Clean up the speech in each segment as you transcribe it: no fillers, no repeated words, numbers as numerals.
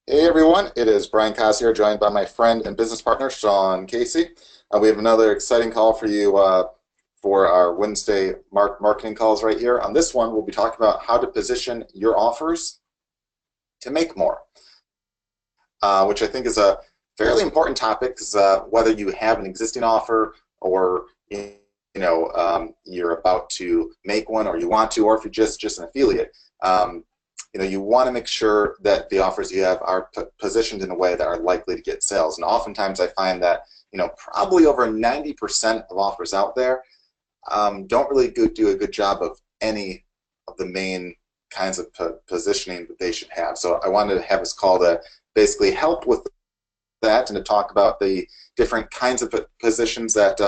Hey everyone, it is Brian Koss here, joined by my friend and business partner, Sean Casey. We have another exciting call for you for our Wednesday marketing calls right here. On this one, we'll be talking about how to position your offers to make more, which I think is a fairly important topic because whether you have an existing offer or you're about to make one or you want to, or if you're just an affiliate, you want to make sure that the offers you have are positioned in a way that are likely to get sales. And oftentimes I find that, probably over 90% of offers out there don't really do a good job of any of the main kinds of positioning that they should have. So I wanted to have this call to basically help with that and to talk about the different kinds of positions that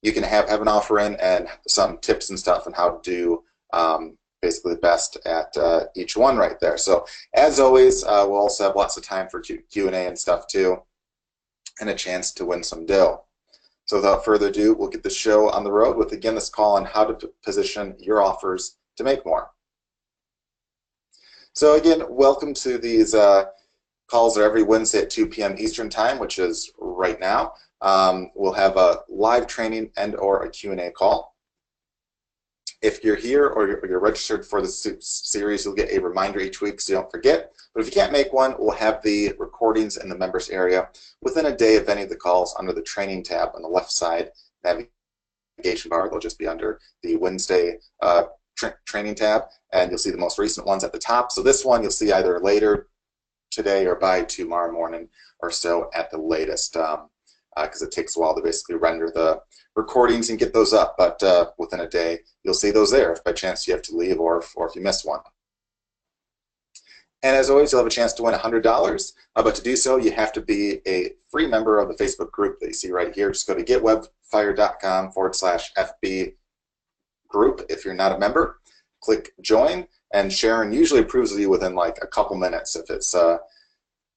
you can have an offer in, and some tips and stuff on how to do basically the best at each one right there. So as always, we'll also have lots of time for Q&A and stuff too, and a chance to win some dough. So without further ado, we'll get the show on the road with, again, this call on how to position your offers to make more. So again, welcome to these calls are every Wednesday at 2 p.m. Eastern Time, which is right now. We'll have a live training and or a Q&A call. If you're here or you're registered for the series, you'll get a reminder each week so you don't forget. But if you can't make one, we'll have the recordings in the members area within a day of any of the calls under the training tab on the left side navigation bar. They'll just be under the Wednesday training tab, and you'll see the most recent ones at the top. So this one you'll see either later today or by tomorrow morning or so at the latest, because it takes a while to basically render the recordings and get those up, but within a day you'll see those there if by chance you have to leave or if you miss one. And as always, you'll have a chance to win $100, but to do so you have to be a free member of the Facebook group that you see right here. Just go to getwebfire.com/FB group if you're not a member. Click join, and Sharon usually approves of you within like a couple minutes if it's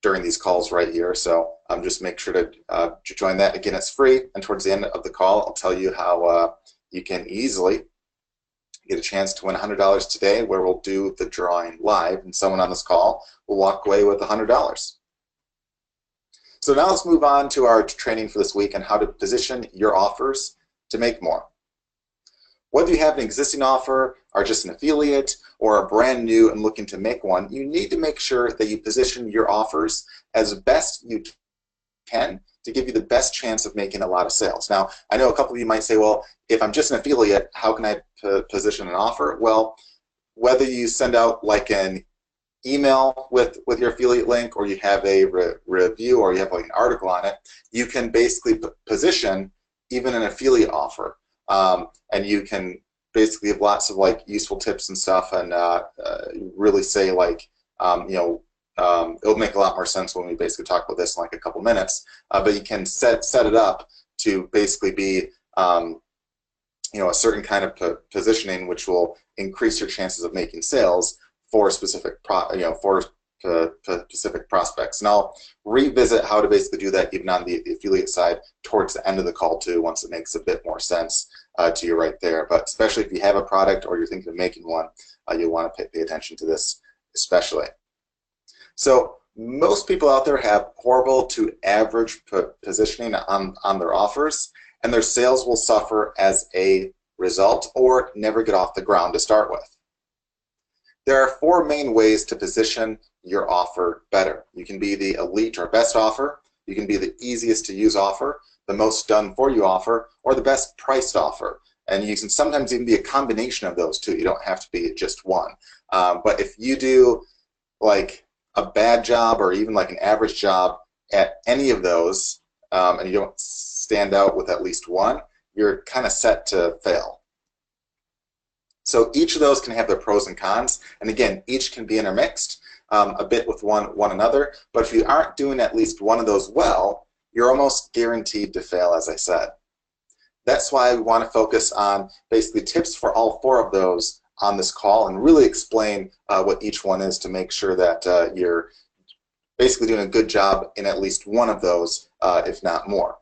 during these calls right here. So just make sure to join that. Again, it's free, and towards the end of the call I'll tell you how you can easily get a chance to win $100 today, where we'll do the drawing live and someone on this call will walk away with $100. So now let's move on to our training for this week on how to position your offers to make more. Whether you have an existing offer, are just an affiliate, or are brand new and looking to make one, you need to make sure that you position your offers as best you can to give you the best chance of making a lot of sales. Now, I know a couple of you might say, well, if I'm just an affiliate, how can I position an offer? Well, whether you send out like an email with your affiliate link, or you have a review, or you have like an article on it, you can basically position even an affiliate offer. And you can basically have lots of like useful tips and stuff, and really say like, it'll make a lot more sense when we basically talk about this in like a couple minutes. But you can set it up to basically be a certain kind of positioning which will increase your chances of making sales for specific specific prospects. And I'll revisit how to basically do that even on the affiliate side towards the end of the call too, once it makes a bit more sense to you right there. But especially if you have a product or you're thinking of making one, you'll want to pay attention to this especially. So most people out there have horrible to average positioning on their offers, and their sales will suffer as a result or never get off the ground to start with. There are 4 main ways to position your offer better. You can be the elite or best offer, you can be the easiest to use offer, the most done for you offer, or the best priced offer. And you can sometimes even be a combination of those two. You don't have to be just one. But if you do like a bad job or even like an average job at any of those, and you don't stand out with at least one, you're kind of set to fail. So each of those can have their pros and cons, and again, each can be intermixed a bit with one another, but if you aren't doing at least one of those well, you're almost guaranteed to fail, as I said. That's why we want to focus on basically tips for all 4 of those on this call and really explain what each one is to make sure that you're basically doing a good job in at least one of those, if not more.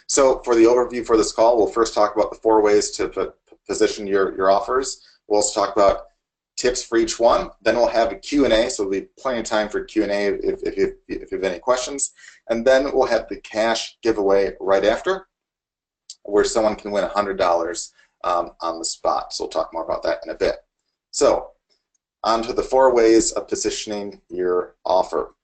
So for the overview for this call, we'll first talk about the 4 ways to position your offers. We'll also talk about tips for each one. Then we'll have a Q&A, so there'll be plenty of time for Q&A if you have any questions. And then we'll have the cash giveaway right after, where someone can win $100 on the spot. So we'll talk more about that in a bit. So on to the 4 ways of positioning your offer.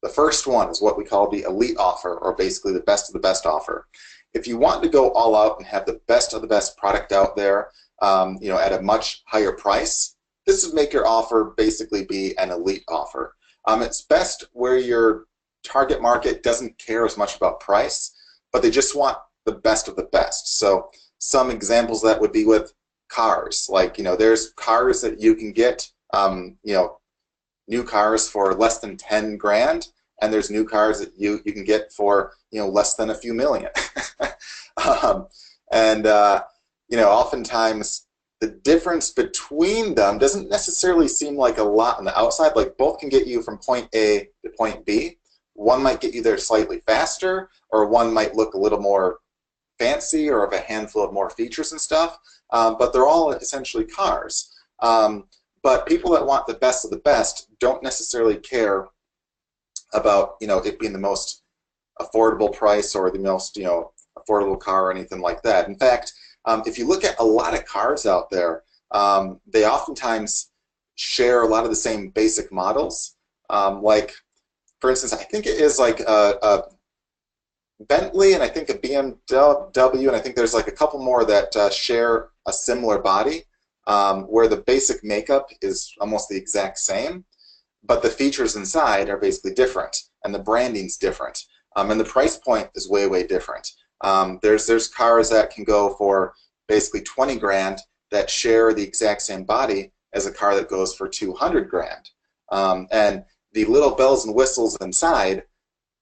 The first one is what we call the elite offer, or basically the best of the best offer. If you want to go all out and have the best of the best product out there, at a much higher price, this would make your offer basically be an elite offer. It's best where your target market doesn't care as much about price, but they just want the best of the best. So some examples of that would be with cars. Like, there's cars that you can get, new cars for less than 10 grand, and there's new cars that you can get for, less than a few million. Oftentimes the difference between them doesn't necessarily seem like a lot on the outside. Like, both can get you from point A to point B. One might get you there slightly faster, or one might look a little more fancy or have a handful of more features and stuff, but they're all essentially cars. But people that want the best of the best don't necessarily care about it being the most affordable price or the most affordable car or anything like that. In fact, if you look at a lot of cars out there, they oftentimes share a lot of the same basic models. Like, for instance, I think it is like a Bentley and I think a BMW, and I think there's like a couple more that share a similar body, where the basic makeup is almost the exact same, but the features inside are basically different, and the branding's different, and the price point is way, way different. There's cars that can go for basically 20 grand that share the exact same body as a car that goes for 200 grand. And the little bells and whistles inside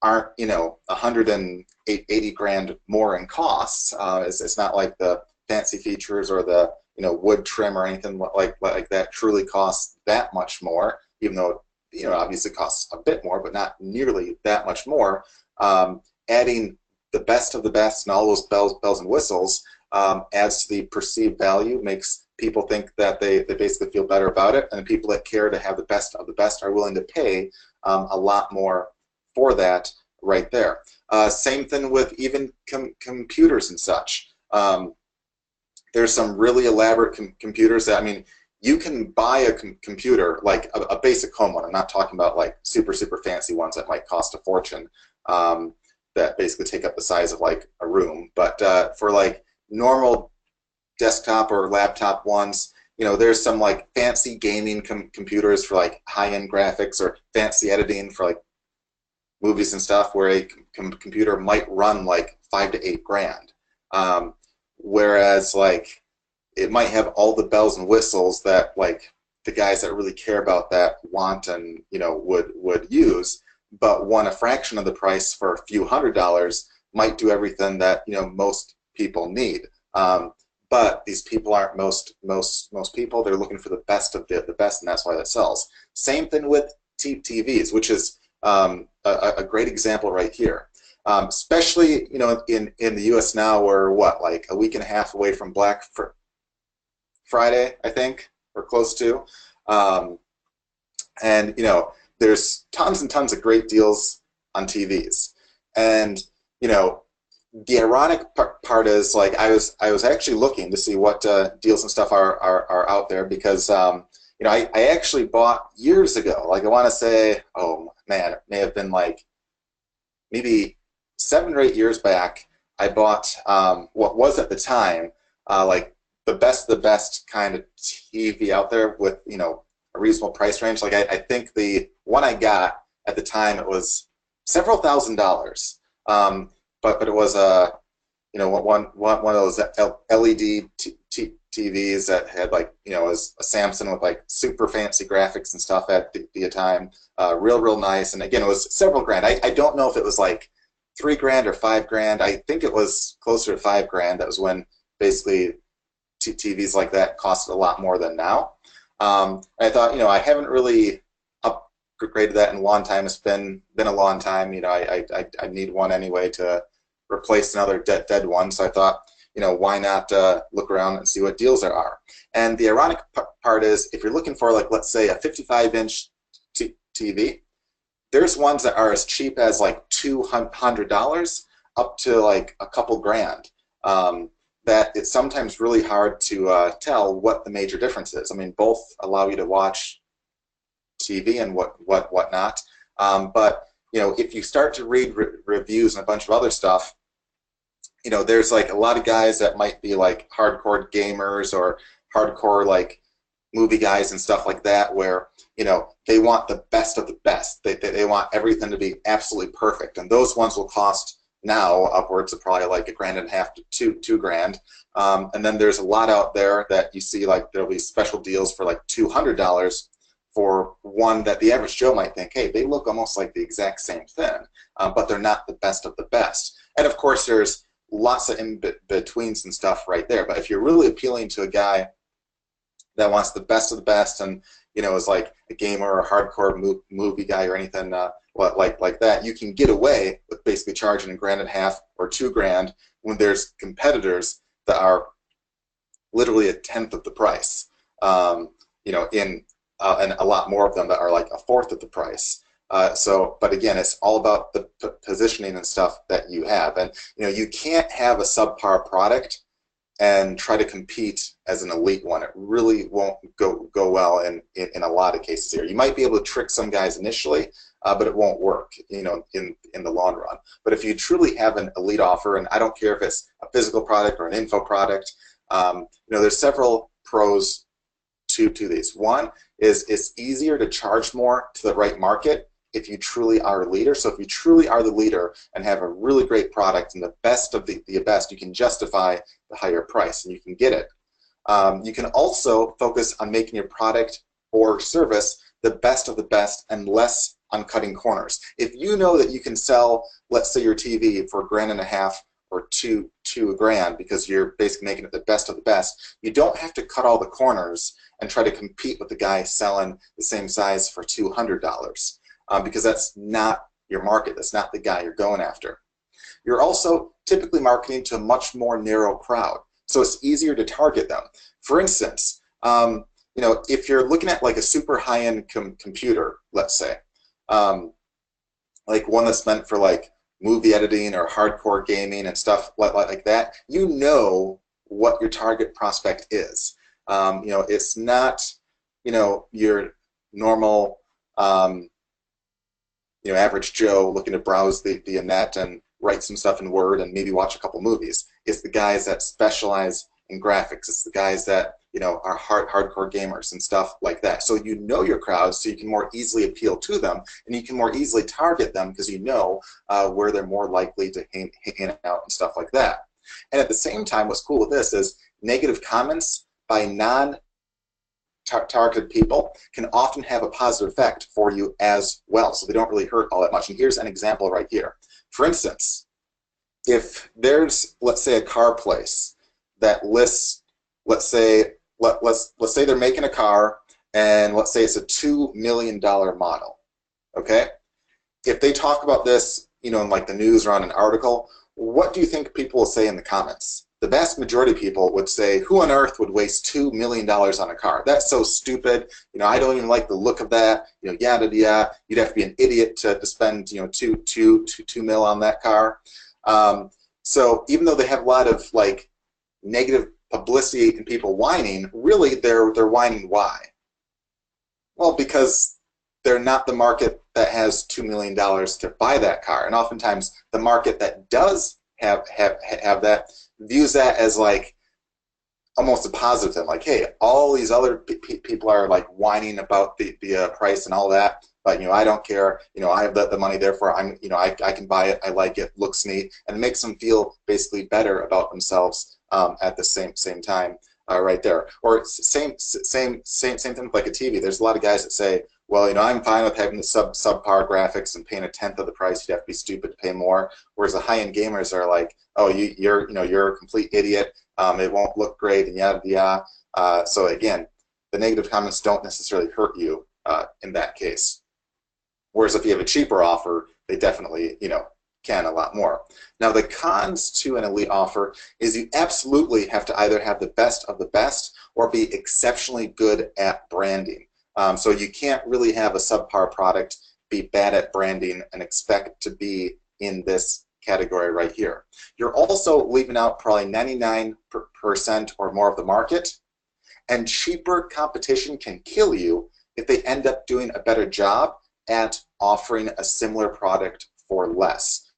aren't, 180 grand more in costs. It's not like the fancy features or the, wood trim or anything like that truly costs that much more, even though, obviously costs a bit more, but not nearly that much more. Adding the best of the best and all those bells and whistles adds to the perceived value, makes people think that they basically feel better about it, and the people that care to have the best of the best are willing to pay a lot more for that right there. Same thing with even computers and such. There's some really elaborate computers that, you can buy a computer, like a basic home one. I'm not talking about like super, super fancy ones that might cost a fortune, that basically take up the size of like a room. But for like normal desktop or laptop ones, there's some like fancy gaming computers for like high-end graphics, or fancy editing for like movies and stuff, where a computer might run like 5 to 8 grand. Whereas like it might have all the bells and whistles that like the guys that really care about that want and would use, but want a fraction of the price for a few $100s might do everything that most people need. But these people aren't most people. They're looking for the best of the best, and that's why that sells. Same thing with TVs, which is a great example right here. Especially in the U.S. now, we're like a week and a half away from Black Friday, I think, or close to, and there's tons and tons of great deals on TVs, and the ironic part is, like, I was actually looking to see what deals and stuff are out there, because I actually bought years ago, like I want to say, oh man, it may have been like maybe 7 or 8 years back, I bought what was at the time like the best kind of TV out there with a reasonable price range. Like I think the one I got at the time, it was several $1,000s, but it was one of those LED TVs that had like was a Samsung with like super fancy graphics and stuff at the time, real nice. And again, it was several grand. I don't know if it was like 3 grand or 5 grand. I think it was closer to 5 grand. That was when basically TVs like that costed a lot more than now. I thought, I haven't really upgraded that in a long time. It's been a long time. I need one anyway to replace another dead one. So I thought, why not look around and see what deals there are? And the ironic part is, if you're looking for, like, let's say a 55-inch TV, there's ones that are as cheap as like $200 up to like a couple grand. That it's sometimes really hard to tell what the major difference is. I mean, both allow you to watch TV and whatnot. But if you start to read reviews and a bunch of other stuff, there's like a lot of guys that might be like hardcore gamers or hardcore like movie guys and stuff like that, where they want the best of the best. They want everything to be absolutely perfect, and those ones will cost now upwards of probably like $1.50 to two grand. And then there's a lot out there that you see, like there'll be special deals for like $200 for one that the average Joe might think, hey, they look almost like the exact same thing, but they're not the best of the best. And of course, there's lots of in-betweens and stuff right there. But if you're really appealing to a guy that wants the best of the best and is like a gamer or a hardcore movie guy or anything like that, you can get away with basically charging $1.50 or $2 grand when there's competitors that are literally a tenth of the price. And a lot more of them that are like a fourth of the price. But again, it's all about the positioning and stuff that you have. And you can't have a subpar product and try to compete as an elite one. It really won't go well in a lot of cases here. You might be able to trick some guys initially, but it won't work, in the long run. But if you truly have an elite offer, and I don't care if it's a physical product or an info product, there's several pros to these. One is it's easier to charge more to the right market if you truly are a leader. So if you truly are the leader and have a really great product and the best of the best, you can justify the higher price and you can get it. You can also focus on making your product or service the best of the best and less on cutting corners. If you know that you can sell, let's say, your TV for $1.50 or two grand because you're basically making it the best of the best, you don't have to cut all the corners and try to compete with the guy selling the same size for $200. Because that's not your market. That's not the guy you're going after. You're also typically marketing to a much more narrow crowd, so it's easier to target them. For instance, if you're looking at like a super high-end computer, let's say, like one that's meant for like movie editing or hardcore gaming and stuff like that, you know what your target prospect is. It's not your normal average Joe looking to browse the net and write some stuff in Word and maybe watch a couple movies. It's the guys that specialize in graphics. It's the guys that are hardcore gamers and stuff like that. So you know your crowd, so you can more easily appeal to them, and you can more easily target them because you know where they're more likely to hang out and stuff like that. And at the same time, what's cool with this is negative comments by targeted people can often have a positive effect for you as well, so they don't really hurt all that much. And here's an example right here. For instance, if there's, let's say, a car place that lists, let's say they're making a car, and let's say it's a $2 million model. Okay, if they talk about this, in like the news or on an article, what do you think people will say in the comments? The vast majority of people would say, who on earth would waste $2 million on a car? That's so stupid. I don't even like the look of that. Yada yada. You'd have to be an idiot to spend two mil on that car. So even though they have a lot of like negative publicity and people whining, really they're whining why? Well, because they're not the market that has $2 million to buy that car, and oftentimes the market that does have that views that as like almost a positive thing, like, hey, all these other people are like whining about the price and all that, but I don't care. I have the money, therefore I can buy it. I like it, looks neat, and it makes them feel basically better about themselves at the same time right there. Or same thing with like a TV. There's a lot of guys that say, well, I'm fine with having the subpar graphics and paying a tenth of the price. You'd have to be stupid to pay more. Whereas the high-end gamers are like, oh, you're a complete idiot. It won't look great and yada yada. So again, the negative comments don't necessarily hurt you in that case. Whereas if you have a cheaper offer, they definitely can a lot more. Now, the cons to an elite offer is you absolutely have to either have the best of the best or be exceptionally good at branding. So you can't really have a subpar product, be bad at branding, and expect to be in this category right here. You're also leaving out probably 99% or more of the market, and cheaper competition can kill you if they end up doing a better job at offering a similar product for less.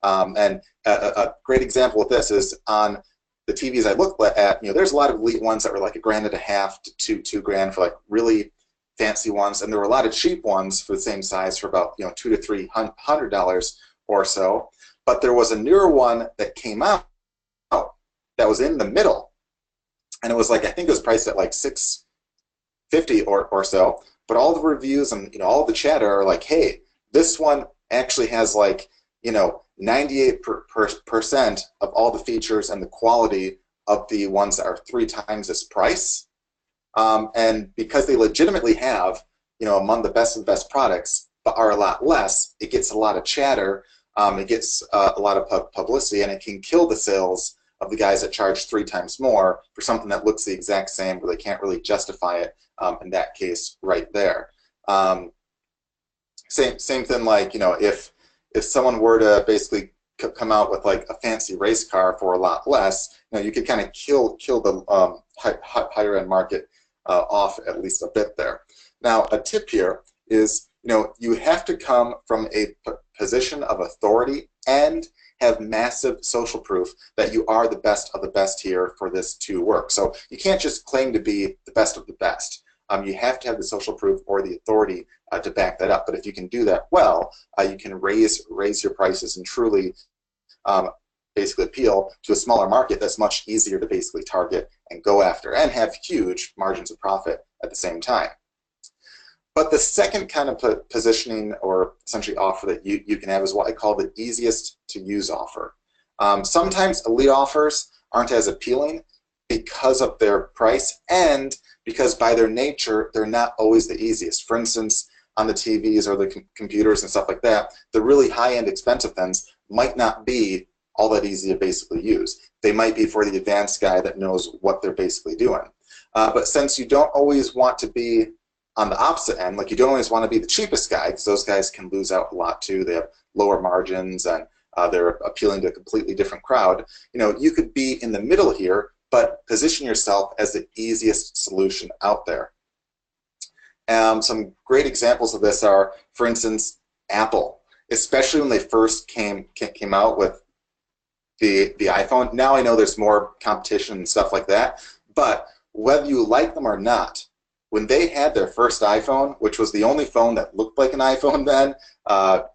And a great example of this is on the TVs I look at, there's a lot of elite ones that were like $1,500 to $2 grand for like really fancy ones, and there were a lot of cheap ones for the same size for about $200 to $300 or so. But there was a newer one that came out that was in the middle, and it was like, I think it was priced at like $650 or so. But all the reviews and all the chatter are like, hey, this one actually has like 98% of all the features and the quality of the ones that are 3 times this price. And because they legitimately have, among the best of the best products, but are a lot less, it gets a lot of chatter, it gets a lot of publicity, and it can kill the sales of the guys that charge 3 times more for something that looks the exact same, where they can't really justify it in that case right there. Same thing, like, if someone were to basically come out with like a fancy race car for a lot less, you could kind of kill the higher end market off at least a bit there. Now, a tip here is, you have to come from a position of authority and have massive social proof that you are the best of the best here for this to work. So you can't just claim to be the best of the best. You have to have the social proof or the authority to back that up. But if you can do that well, you can raise your prices and truly basically appeal to a smaller market that's much easier to basically target and go after, and have huge margins of profit at the same time. But the second kind of positioning or essentially offer that you can have is what I call the easiest to use offer. Sometimes elite offers aren't as appealing because of their price and because by their nature, they're not always the easiest. For instance, on the TVs or the computers and stuff like that, the really high-end expensive things might not be all that easy to basically use. They might be for the advanced guy that knows what they're basically doing. But since you don't always want to be on the opposite end, like you don't always want to be the cheapest guy, because those guys can lose out a lot too. They have lower margins and they're appealing to a completely different crowd. You could be in the middle here, but position yourself as the easiest solution out there. Some great examples of this are, for instance, Apple, especially when they first came out with the iPhone. Now I know there's more competition and stuff like that, but whether you like them or not, when they had their first iPhone, which was the only phone that looked like an iPhone then,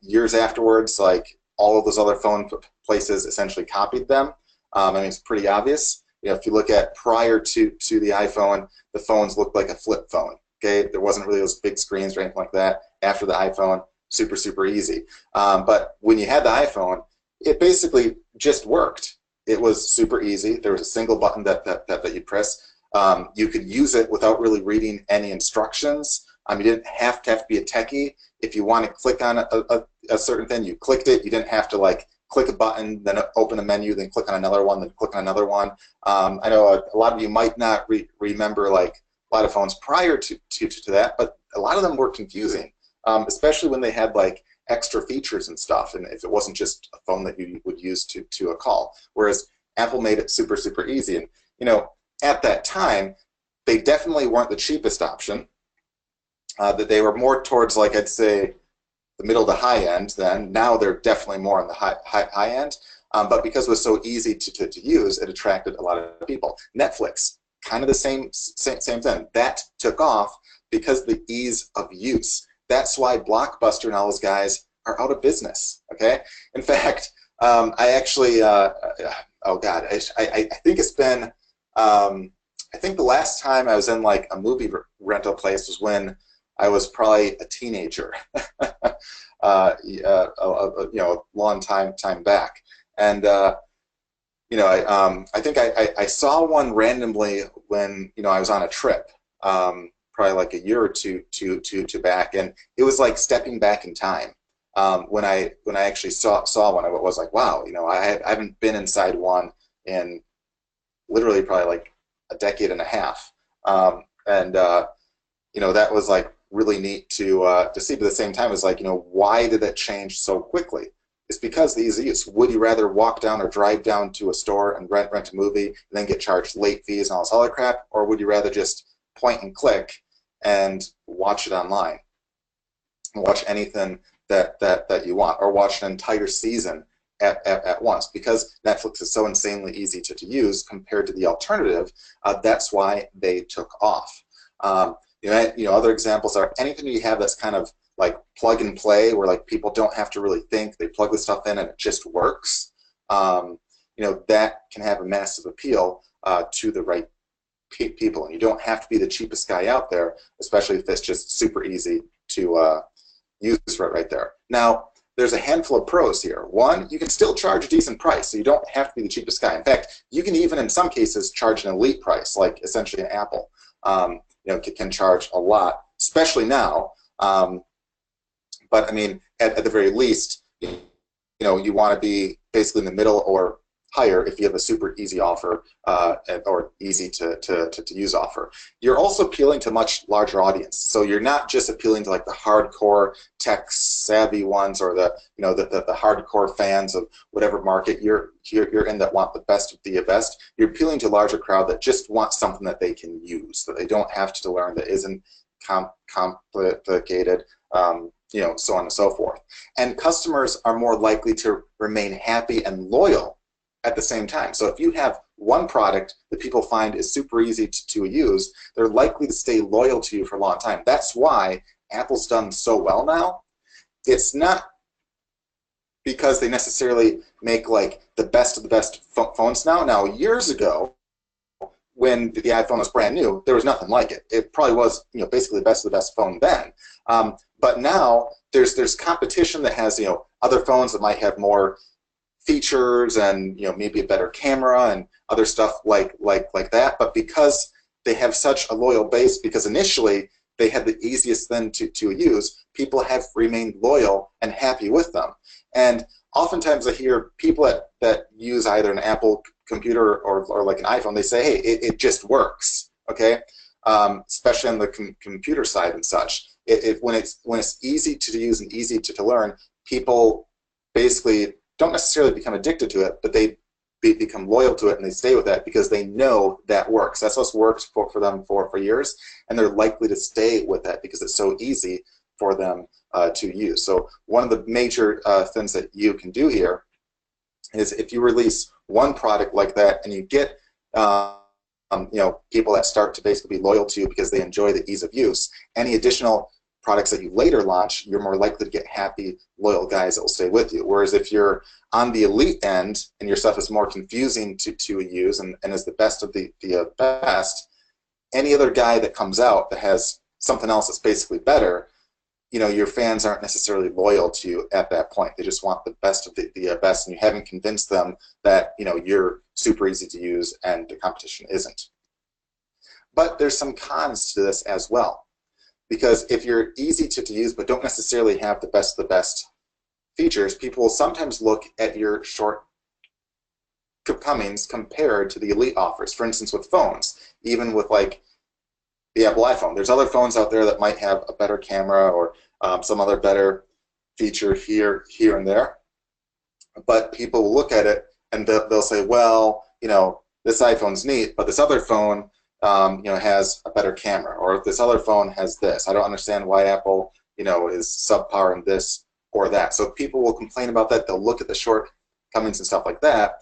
years afterwards, like all of those other phone places essentially copied them. I mean, it's pretty obvious. If you look at prior to the iPhone, the phones looked like a flip phone. Okay, there wasn't really those big screens or anything like that. After the iPhone, super easy. But when you had the iPhone, it basically just worked. It was super easy. There was a single button that you press. You could use it without really reading any instructions. You didn't have to be a techie. If you want to click on a certain thing, you clicked it. You didn't have to like click a button, then open a menu, then click on another one, then click on another one. I know a lot of you might not remember like a lot of phones prior to that, but a lot of them were confusing, especially when they had like extra features and stuff, and if it wasn't just a phone that you would use to a call. Whereas Apple made it super easy, and at that time, they definitely weren't the cheapest option. That they were more towards, like, I'd say, the middle to high end then. Now they're definitely more on the high end. But because it was so easy to use, it attracted a lot of people. Netflix, kind of the same thing. That took off because of the ease of use. That's why Blockbuster and all those guys are out of business. Okay. In fact, I actually, oh God, I think it's been, I think the last time I was in like a movie rental place was when I was probably a teenager, a long time back, and I think I saw one randomly when I was on a trip, probably like a year or two back, and it was like stepping back in time. when I actually saw one, I was like, wow, you know, I haven't been inside one in literally probably like a decade and a half, and you know, that was like really neat to see. But at the same time, it's like, you know, why did that change so quickly? It's because the easy use. Would you rather walk down or drive down to a store and rent a movie and then get charged late fees and all this other crap, or would you rather just point and click and watch it online, watch anything that you want, or watch an entire season at once? Because Netflix is so insanely easy to use compared to the alternative, that's why they took off. You know, other examples are anything you have that's kind of like plug and play, where like people don't have to really think, they plug the stuff in and it just works. You know, that can have a massive appeal to the right people, and you don't have to be the cheapest guy out there, especially if it's just super easy to use right there. Now, there's a handful of pros here. One, you can still charge a decent price, so you don't have to be the cheapest guy. In fact, you can even, in some cases, charge an elite price, like essentially an Apple. You know, can charge a lot, especially now. But I mean, at the very least, you know, you want to be basically in the middle or higher if you have a super easy offer or easy to use offer. You're also appealing to a much larger audience. So you're not just appealing to like the hardcore tech savvy ones, or the, you know, the hardcore fans of whatever market you're in that want the best of the best. You're appealing to a larger crowd that just wants something that they can use, that they don't have to learn, that isn't complicated. You know, so on and so forth. And customers are more likely to remain happy and loyal at the same time. So if you have one product that people find is super easy to use, they're likely to stay loyal to you for a long time. That's why Apple's done so well now. It's not because they necessarily make like the best of the best phones now. Now, years ago, when the iPhone was brand new, there was nothing like it. It probably was, you know, basically the best of the best phone then. But now there's competition that has, you know, other phones that might have more features and, you know, maybe a better camera and other stuff like that. But because they have such a loyal base, because initially they had the easiest thing to use, people have remained loyal and happy with them. And oftentimes I hear people that use either an Apple computer or like an iPhone, they say, hey, it just works, okay? Especially on the computer side and such. When it's easy to use and easy to learn, people basically don't necessarily become addicted to it, but they become loyal to it and they stay with that because they know that works. That's what's worked for them for years, and they're likely to stay with that because it's so easy for them to use. So one of the major things that you can do here is if you release one product like that and you get you know, people that start to basically be loyal to you because they enjoy the ease of use, any additional products that you later launch, you're more likely to get happy, loyal guys that will stay with you. Whereas if you're on the elite end and your stuff is more confusing to use and is the best of the best, any other guy that comes out that has something else that's basically better, you know, your fans aren't necessarily loyal to you at that point. They just want the best of the best, and you haven't convinced them that, you know, you're super easy to use and the competition isn't. But there's some cons to this as well. Because if you're easy to use but don't necessarily have the best of the best features, people will sometimes look at your shortcomings compared to the elite offers. For instance, with phones, even with like the Apple iPhone, there's other phones out there that might have a better camera or some other better feature here and there. But people will look at it and they'll say, well, you know, this iPhone's neat, but this other phone you know, has a better camera, or if this other phone has this. I don't understand why Apple, you know, is subpar in this or that. So people will complain about that. They'll look at the shortcomings and stuff like that.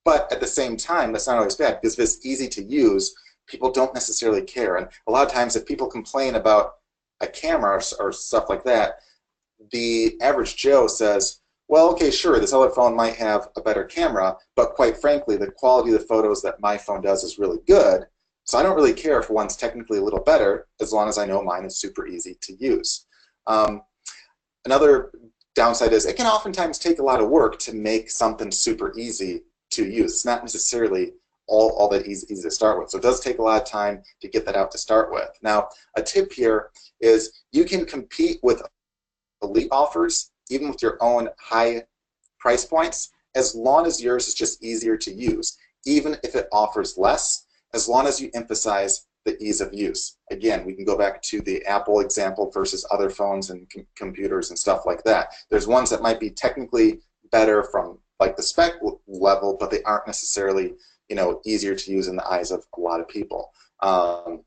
But at the same time, that's not always bad, because if it's easy to use, people don't necessarily care. And a lot of times if people complain about a camera or stuff like that, the average Joe says, well, okay, sure, this other phone might have a better camera, but quite frankly, the quality of the photos that my phone does is really good. So I don't really care if one's technically a little better, as long as I know mine is super easy to use. Another downside is it can oftentimes take a lot of work to make something super easy to use. It's not necessarily all that easy to start with. So it does take a lot of time to get that out to start with. Now, a tip here is you can compete with elite offers even with your own high price points, as long as yours is just easier to use, even if it offers less, as long as you emphasize the ease of use. Again, we can go back to the Apple example versus other phones and computers and stuff like that. There's ones that might be technically better from like the spec level, but they aren't necessarily, you know, easier to use in the eyes of a lot of people. So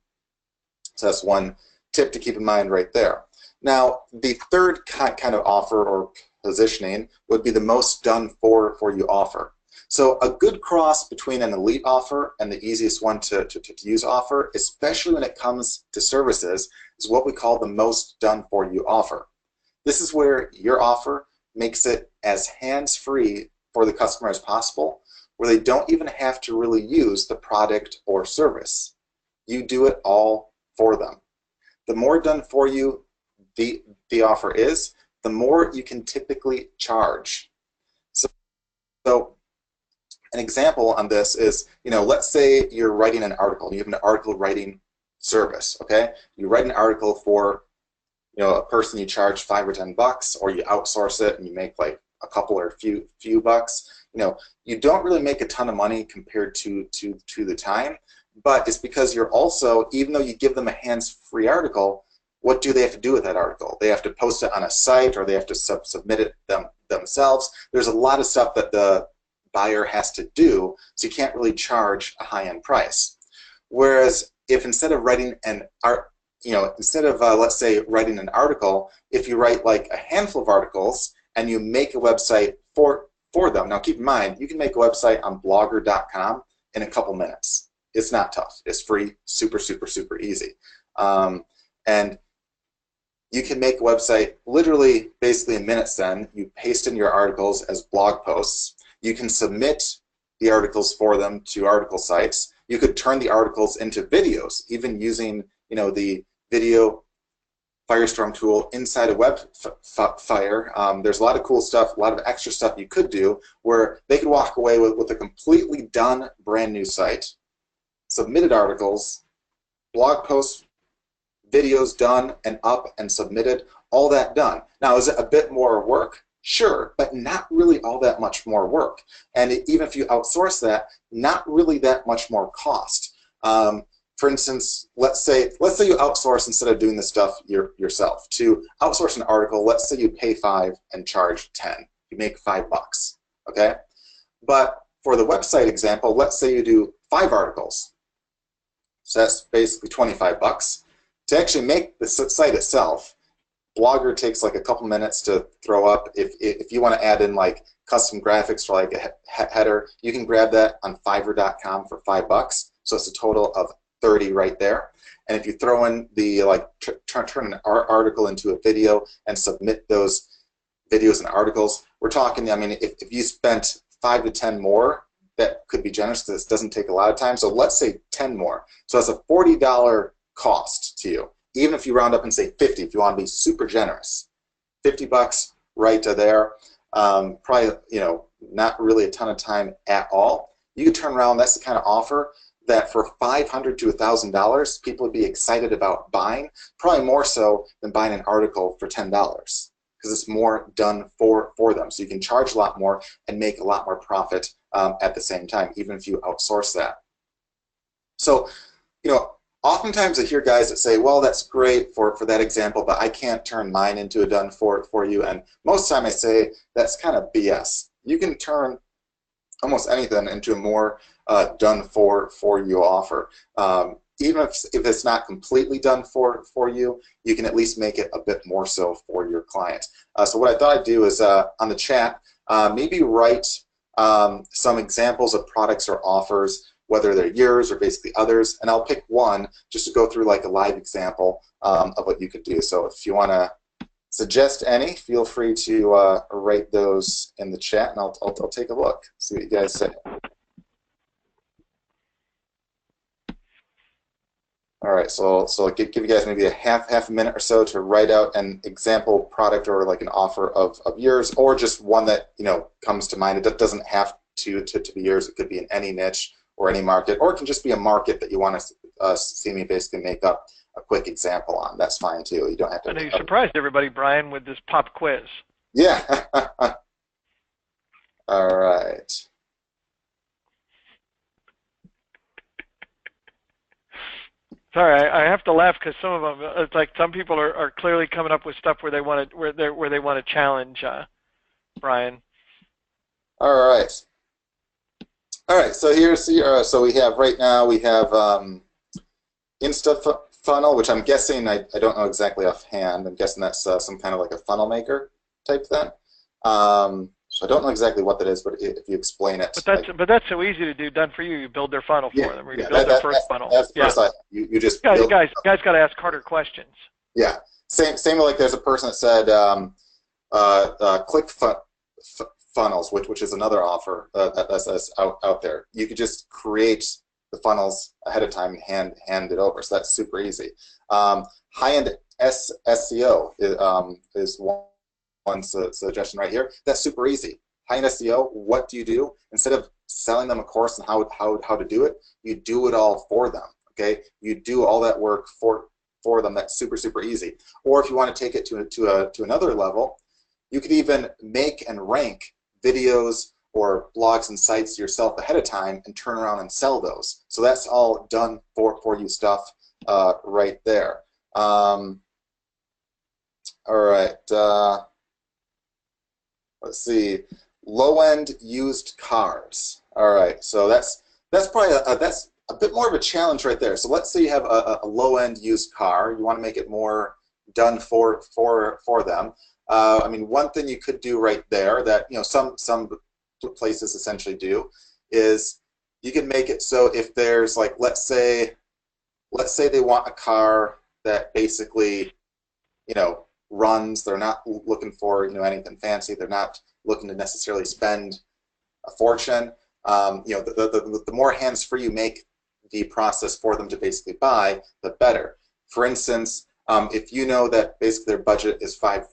that's one tip to keep in mind right there. Now, the third kind of offer or positioning would be the most done for you offer. So a good cross between an elite offer and the easiest one to use offer, especially when it comes to services, is what we call the most done for you offer. This is where your offer makes it as hands-free for the customer as possible, where they don't even have to really use the product or service. You do it all for them. The more done for you the offer is, the more you can typically charge. So an example on this is, you know, let's say you're writing an article. You have an article writing service, okay? You write an article for, you know, a person, you charge $5 or $10, or you outsource it and you make like a couple or few bucks. You know, you don't really make a ton of money compared to the time, but it's because you're also, even though you give them a hands-free article, what do they have to do with that article? They have to post it on a site, or they have to submit it themselves. There's a lot of stuff that the buyer has to do, so you can't really charge a high-end price. Whereas if instead of writing an let's say writing an article, if you write like a handful of articles and you make a website for them. Now keep in mind, you can make a website on blogger.com in a couple minutes. It's not tough. It's free, super easy. And you can make a website literally basically in minutes then. You paste in your articles as blog posts. You can submit the articles for them to article sites. You could turn the articles into videos, even using, you know, the video Firestorm tool inside a Webfire. There's a lot of cool stuff, a lot of extra stuff you could do where they could walk away with a completely done brand new site, submitted articles, blog posts, videos done and up and submitted, all that done. Now, is it a bit more work? Sure, but not really all that much more work. And even if you outsource that, not really that much more cost. For instance, let's say you outsource instead of doing this stuff yourself. To outsource an article, let's say you pay $5 and charge $10. You make $5, okay? But for the website example, let's say you do 5 articles. So that's basically $25. To actually make the site itself, Blogger takes like a couple minutes to throw up. If you want to add in like custom graphics for like a header, you can grab that on Fiverr.com for $5. So it's a total of 30 right there. And if you throw in the turn an article into a video and submit those videos and articles, we're talking, I mean, if you spent 5 to 10 more, that could be generous because this doesn't take a lot of time. So let's say 10 more. So that's a $40 cost to you. Even if you round up and say 50, if you want to be super generous, $50 right to there. Probably, you know, not really a ton of time at all. You could turn around. That's the kind of offer that for $500 to $1,000, people would be excited about buying. Probably more so than buying an article for $10 because it's more done for them. So you can charge a lot more and make a lot more profit at the same time, even if you outsource that. So, you know, oftentimes I hear guys that say, well, that's great for that example, but I can't turn mine into a done for you. And most of the time I say that's kind of BS. You can turn almost anything into a more done for you offer. Even if it's not completely done for you, you can at least make it a bit more so for your client. So what I thought I'd do is on the chat, maybe write some examples of products or offers, whether they're yours or basically others, and I'll pick one just to go through like a live example of what you could do. So if you want to suggest any, feel free to write those in the chat, and I'll take a look, see what you guys say. All right, so I'll give you guys maybe a half a minute or so to write out an example product or like an offer of yours, or just one that, you know, comes to mind. It doesn't have to be yours. It could be in any niche or any market, or it can just be a market that you want to see me basically make up a quick example on. That's fine too. You don't have to. I know you surprised everybody, Brian, with this pop quiz. Yeah. All right. Sorry, I have to laugh because some of them, it's like some people are clearly coming up with stuff where they want to where they want to challenge Brian. All right. All right. So here's so we have right now we have Insta funnel, which I'm guessing I don't know exactly offhand. I'm guessing that's some kind of like a funnel maker type thing. So I don't know exactly what that is, but if you explain it, But that's so easy to do. Done for you. You build their funnel yeah, for them, or you yeah, build their first funnel. that's the Yeah. first item. You just Guys, build. guys got to ask harder questions. Yeah. Same like there's a person that said click funnels, which is another offer that's out there. You could just create the funnels ahead of time and hand it over. So that's super easy. High-end SEO is one suggestion right here. That's super easy. High-end SEO, what do you do? Instead of selling them a course on how to do it, you do it all for them. Okay, you do all that work for them. That's super easy. Or if you want to take it to another level, you could even make and rank videos or blogs and sites yourself ahead of time and turn around and sell those. So that's all done for you stuff right there. All right. Let's see. Low-end used cars. All right. So that's probably that's a bit more of a challenge right there. So let's say you have a low-end used car. You want to make it more done for them. I mean, one thing you could do right there that some places essentially do is you can make it so if there's like let's say they want a car that basically runs. They're not looking for anything fancy. They're not looking to necessarily spend a fortune. The more hands-free you make the process for them to basically buy, the better. For instance, if you know that basically their budget is five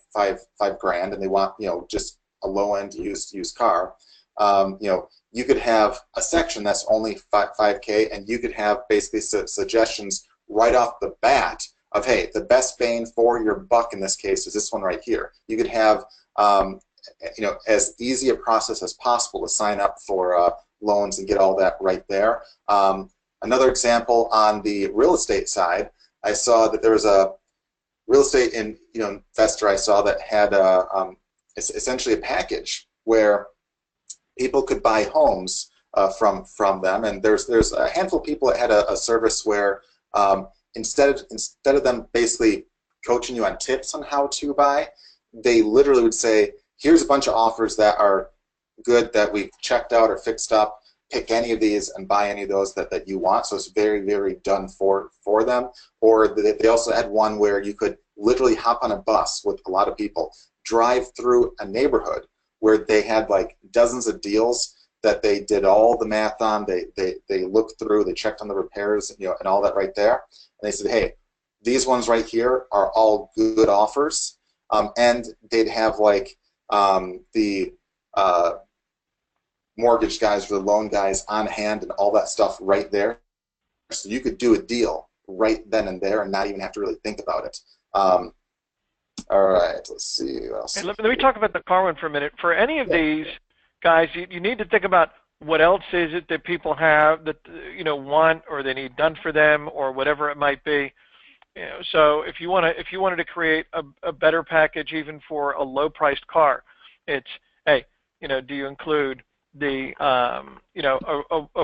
grand and they want just a low-end used car, you could have a section that's only 5K, and you could have basically suggestions right off the bat of, hey, the best bang for your buck in this case is this one right here. You could have as easy a process as possible to sign up for loans and get all that right there. Another example on the real estate side, I saw that there was a real estate investor I saw that had essentially a package where people could buy homes from them, and there's a handful of people that had a service where instead of them basically coaching you on tips on how to buy, they literally would say, here's a bunch of offers that are good that we've checked out or fixed up. Pick any of these and buy any of those that you want. So it's very done for them. Or they also had one where you could literally hop on a bus with a lot of people, drive through a neighborhood where they had like dozens of deals that they did all the math on. They looked through, they checked on the repairs, and all that right there. And they said, hey, these ones right here are all good offers. And they'd have like the mortgage guys or the loan guys on hand and all that stuff right there. So you could do a deal right then and there and not even have to really think about it. All right, let's see what else. Hey, let me talk about the car one for a minute. For any of these guys, you need to think about what else is it that people have that want or they need done for them or whatever it might be. So if you wanted to create a better package even for a low-priced car, it's hey, do you include the a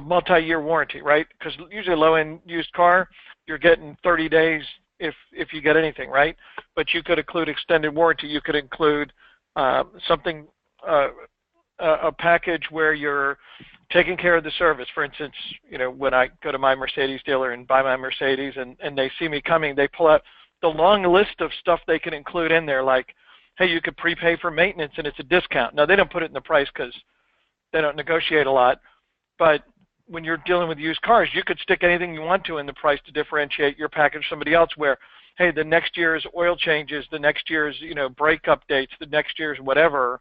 multi-year warranty, right? Because usually a low-end used car, you're getting 30 days if you get anything, right? But you could include extended warranty. You could include something a package where you're taking care of the service. For instance, when I go to my Mercedes dealer and buy my Mercedes and they see me coming, they pull out the long list of stuff they can include in there, like, hey, you could prepay for maintenance and it's a discount. Now, they don't put it in the price because they don't negotiate a lot, but when you're dealing with used cars, you could stick anything you want to in the price to differentiate your package from somebody else where, hey, the next year's oil changes, the next year's brake updates, the next year's whatever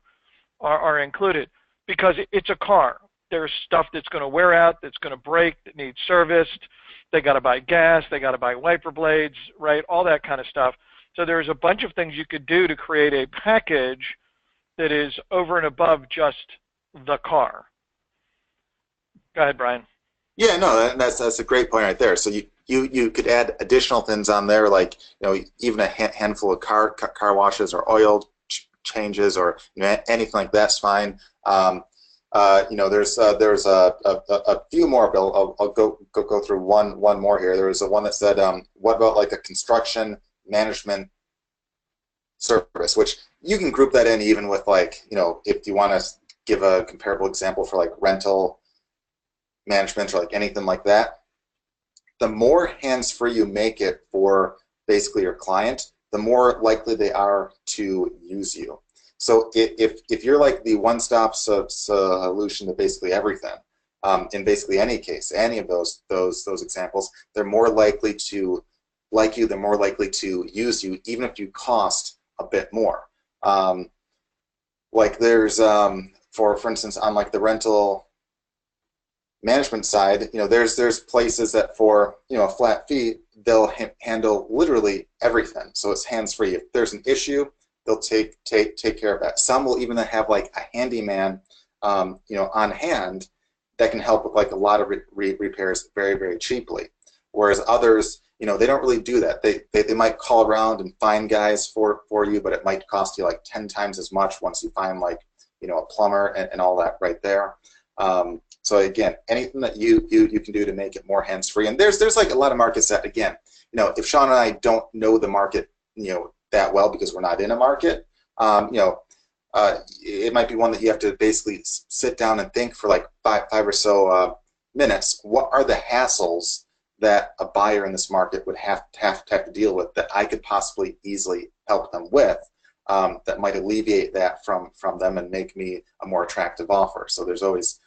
are included because it's a car. There's stuff that's going to wear out, that's going to break, that needs serviced. They got to buy gas, they got to buy wiper blades, right? All that kind of stuff. So there's a bunch of things you could do to create a package that is over and above just the car. Go ahead, Brian. Yeah, no, that's a great point right there. So you could add additional things on there, like even a handful of car washes or oil changes, or anything like that's fine. There's a few more, but I'll go through one more here. There was one that said, what about like a construction management service, which you can group that in even with, like, if you want to give a comparable example for like rental management or like anything like that. The more hands-free you make it for basically your client, the more likely they are to use you. So if you're like the one-stop solution to basically everything, in basically any case, any of those examples, they're more likely to like you, they're more likely to use you, even if you cost a bit more. Like there's, for instance, on like the rental management side, there's places that for a flat fee, they'll handle literally everything. So it's hands-free. If there's an issue, they'll take care of that. Some will even have like a handyman, on hand that can help with like a lot of repairs very, very cheaply. Whereas others, they don't really do that. They might call around and find guys for you, but it might cost you like 10 times as much once you find like a plumber and all that right there. So again, anything that you can do to make it more hands-free. And there's like a lot of markets that, again, if Sean and I don't know the market, that well because we're not in a market, it might be one that you have to basically sit down and think for like five or so minutes. What are the hassles that a buyer in this market would have to deal with that I could possibly easily help them with, that might alleviate that from them and make me a more attractive offer? So there's always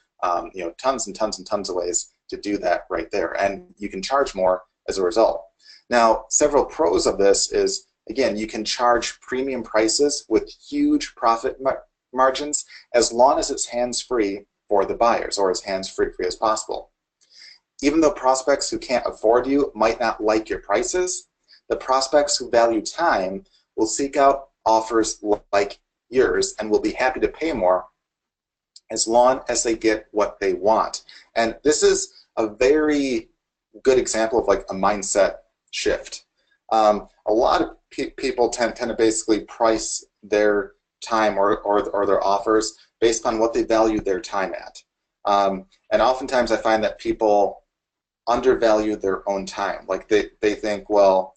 tons and tons and tons of ways to do that right there, and you can charge more as a result. Now, several pros of this is, again, you can charge premium prices with huge profit margins as long as it's hands-free for the buyers, or as hands-free as possible. Even though prospects who can't afford you might not like your prices, the prospects who value time will seek out offers like yours and will be happy to pay more as long as they get what they want. And this is a very good example of like a mindset shift. A lot of people tend to basically price their time or their offers based on what they value their time at. And oftentimes I find that people undervalue their own time. Like they think, well,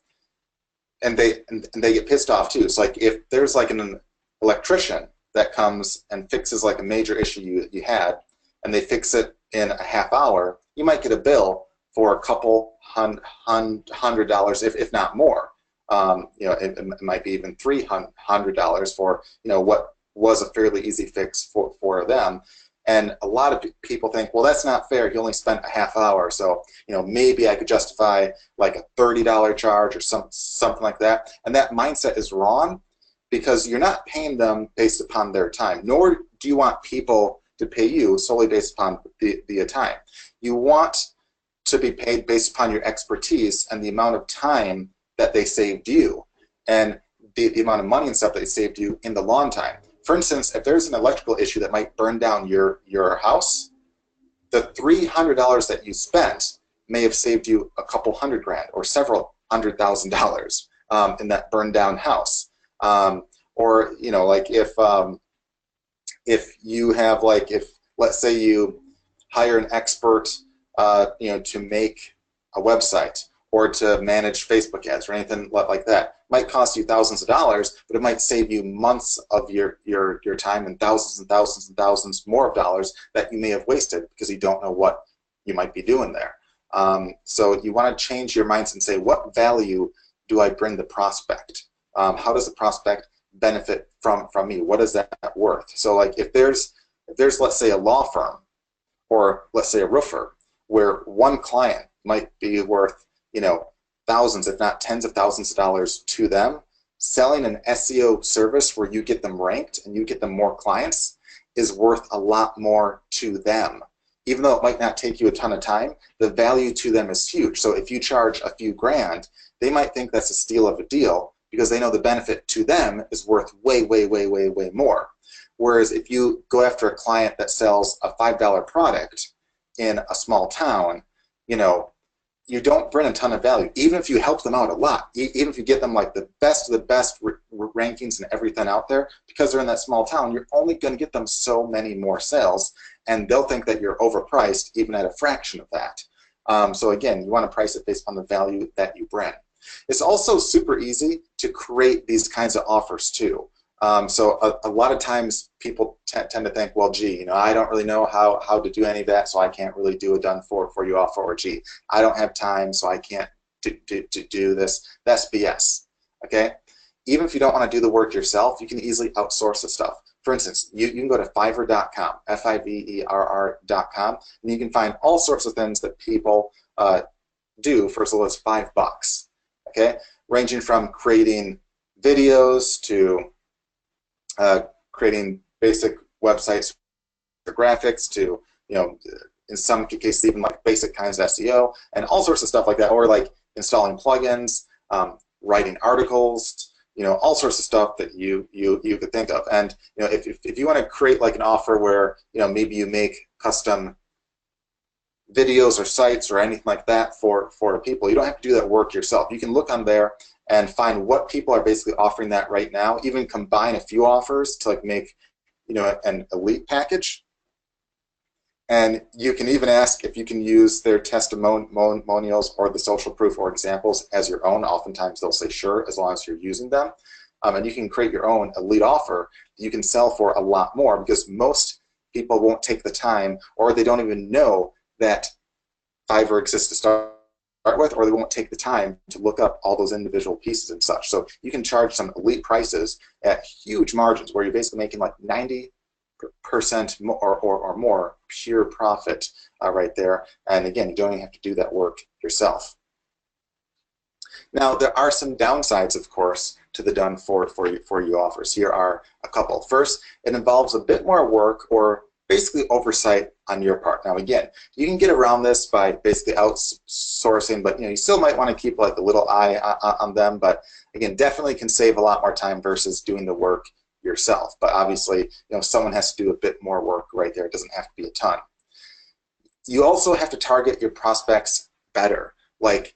and they get pissed off too. So like if there's like an electrician that comes and fixes like a major issue you had, and they fix it in a half hour, you might get a bill for a couple $100, if not more. It might be even $300 for what was a fairly easy fix for them. And a lot of people think, well, that's not fair. He only spent a half hour, so maybe I could justify like a $30 charge or something like that. And that mindset is wrong, because you're not paying them based upon their time, nor do you want people to pay you solely based upon the time. You want to be paid based upon your expertise and the amount of time that they saved you, and the amount of money and stuff that they saved you in the long time. For instance, if there's an electrical issue that might burn down your house, the $300 that you spent may have saved you a couple $100 grand or several $100,000 in that burned down house. Or like if you have if let's say you hire an expert to make a website or to manage Facebook ads or anything like that, it might cost you thousands of dollars, but it might save you months of your time and thousands and thousands and thousands more of dollars that you may have wasted because you don't know what you might be doing there. So you want to change your mindset and say, what value do I bring the prospect? How does the prospect benefit from me? What is that worth? So like if there's let's say a law firm, or let's say a roofer, where one client might be worth thousands, if not tens of thousands of dollars to them, selling an SEO service where you get them ranked and you get them more clients is worth a lot more to them. Even though it might not take you a ton of time, the value to them is huge. So if you charge a few grand, they might think that's a steal of a deal because they know the benefit to them is worth way, way, way, way, way more. Whereas if you go after a client that sells a $5 product in a small town, you know, you don't bring a ton of value, even if you help them out a lot, even if you get them like the best of the best rankings and everything out there, because they're in that small town, you're only going to get them so many more sales, and they'll think that you're overpriced even at a fraction of that. So again, you want to price it based on the value that you bring. It's also super easy to create these kinds of offers too. So a lot of times people tend to think, well, gee, you know, I don't really know how to do any of that, so I can't really do a done for you offer, or gee, I don't have time, so I can't do this. That's BS, okay? Even if you don't want to do the work yourself, you can easily outsource the stuff. For instance, you can go to Fiverr.com, Fiverr.com, and you can find all sorts of things that people do for as little as $5, okay? Ranging from creating videos to creating basic websites for graphics to, you know, in some cases even like basic kinds of SEO and all sorts of stuff like that, or like installing plugins, writing articles, you know, all sorts of stuff that you could think of. And you know, if you want to create like an offer where, you know, maybe you make custom videos or sites or anything like that for people, you don't have to do that work yourself. You can look on there and find what people are basically offering that right now, even combine a few offers to like make, you know, an elite package. And you can even ask if you can use their testimonials or the social proof or examples as your own. Oftentimes they'll say sure, as long as you're using them. And you can create your own elite offer that you can sell for a lot more, because most people won't take the time, or they don't even know that Fiverr exists to start with, or they won't take the time to look up all those individual pieces and such. So you can charge some elite prices at huge margins where you're basically making like 90% more or more pure profit right there. And again, you don't even have to do that work yourself. Now, there are some downsides, of course, to the done for you offers. Here are a couple. First, it involves a bit more work or basically oversight on your part. Now again, you can get around this by basically outsourcing, but you know, you still might want to keep like a little eye on them, but again, definitely can save a lot more time versus doing the work yourself. But obviously, you know, someone has to do a bit more work right there. It doesn't have to be a ton. You also have to target your prospects better. Like,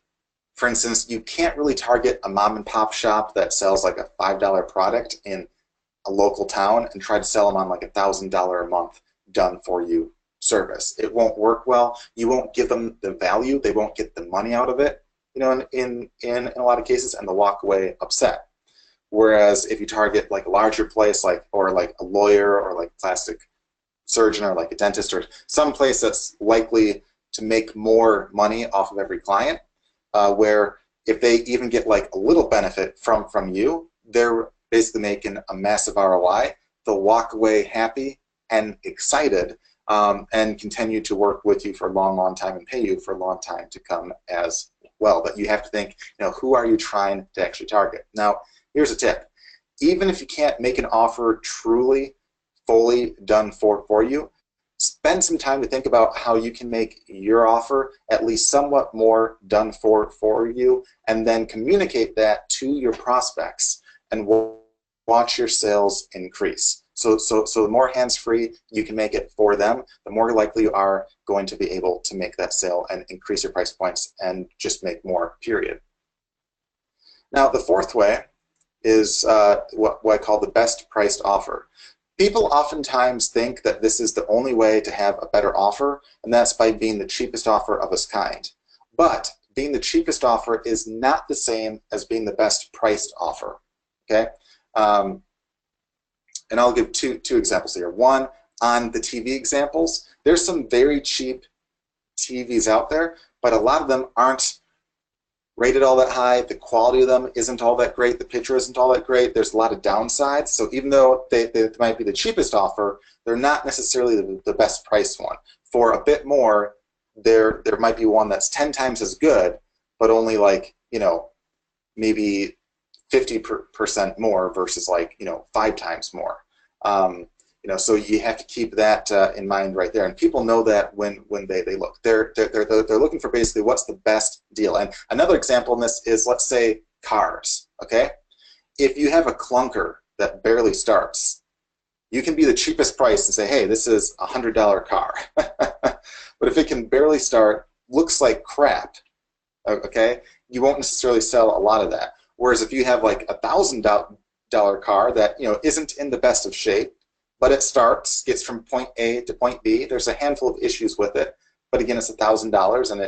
for instance, you can't really target a mom and pop shop that sells like a $5 product in a local town and try to sell them on like $1,000 a month done for you service. It won't work well. You won't give them the value. They won't get the money out of it, you know, in a lot of cases, and they'll walk away upset. Whereas if you target like a larger place, like, or like a lawyer or like plastic surgeon or like a dentist or some place that's likely to make more money off of every client, where if they even get like a little benefit from you, they're basically making a massive ROI. They'll walk away happy and excited, and continue to work with you for a long time and pay you for a long time to come as well. But you have to think, you know, who are you trying to actually target? Now, here's a tip. Even if you can't make an offer truly, fully done for you, spend some time to think about how you can make your offer at least somewhat more done for you, and then communicate that to your prospects and watch your sales increase. So the more hands-free you can make it for them, the more likely you are going to be able to make that sale and increase your price points and just make more, period. Now, the fourth way is what I call the best priced offer. People oftentimes think that this is the only way to have a better offer, and that's by being the cheapest offer of its kind. But being the cheapest offer is not the same as being the best priced offer, okay? And I'll give two examples here. One, on the TV examples, there's some very cheap TVs out there, but a lot of them aren't rated all that high. The quality of them isn't all that great. The picture isn't all that great. There's a lot of downsides. So even though they might be the cheapest offer, they're not necessarily the best priced one. For a bit more, there might be one that's 10 times as good, but only like, you know, maybe 50% more versus like, you know, 5 times more. You know, so you have to keep that in mind right there. And people know that when they look, they're looking for basically what's the best deal. And another example in this is, let's say, cars. Okay, if you have a clunker that barely starts, You can be the cheapest price and say, hey, this is a $100 car. But if it can barely start, looks like crap, okay, you won't necessarily sell a lot of that. Whereas if you have like a $1,000 car that isn't in the best of shape, but it starts, gets from point A to point B, there's a handful of issues with it, but again, it's $1,000 and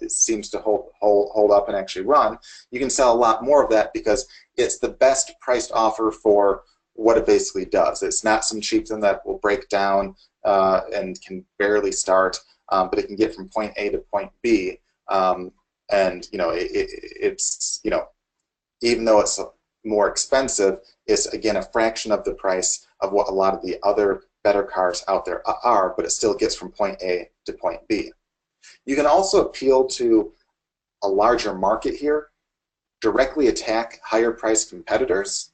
it seems to hold up and actually run. You can sell a lot more of that because it's the best priced offer for what it basically does. It's not some cheap thing that will break down and can barely start, but it can get from point A to point B. And it's even though it's more expensive, it's again a fraction of the price of what a lot of the other better cars out there are, but it still gets from point A to point B. You can also appeal to a larger market here, directly attack higher priced competitors,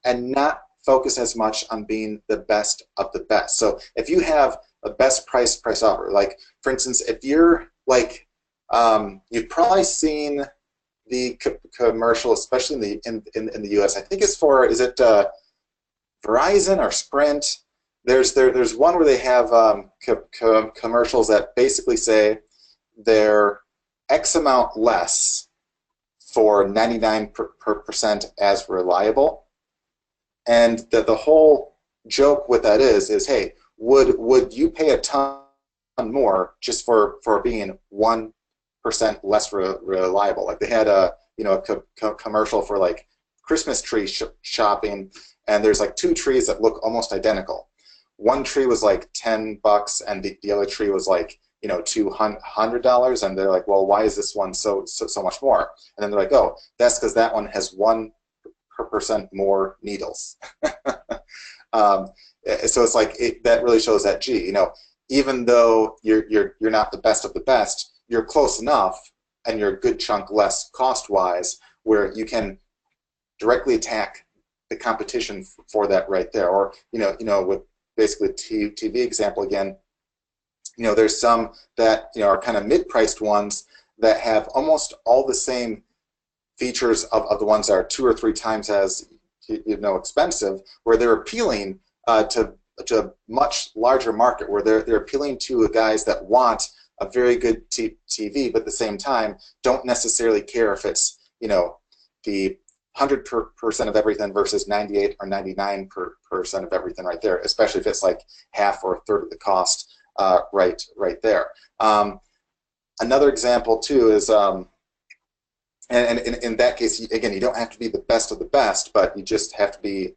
and not focus as much on being the best of the best. So if you have a best price offer, like for instance, if you're like, you've probably seen the commercial, especially in the U.S. I think it's for, is it Verizon or Sprint? There's one where they have commercials that basically say they're X amount less for 99% as reliable, and the whole joke with that is hey, would you pay a ton more just for being 1% less reliable? Like they had a commercial for like Christmas tree shopping, and there's like two trees that look almost identical. One tree was like $10 and the other tree was like $200, and they're like, well, why is this one so much more? And then they're like, oh, that's because that one has 1% more needles. So it's like that really shows that, gee, even though you're not the best of the best, you're close enough and you're a good chunk less cost-wise where you can directly attack the competition for that right there. Or with basically TV example again, there's some that are kind of mid-priced ones that have almost all the same features of the ones that are 2 or 3 times as expensive, where they're appealing to a much larger market, where they're appealing to guys that want a very good TV, but at the same time don't necessarily care if it's the 100% of everything versus 98 or 99% of everything right there, especially if it's like half or a third of the cost right there. Another example too is, and in that case, again, you don't have to be the best of the best, but you just have to be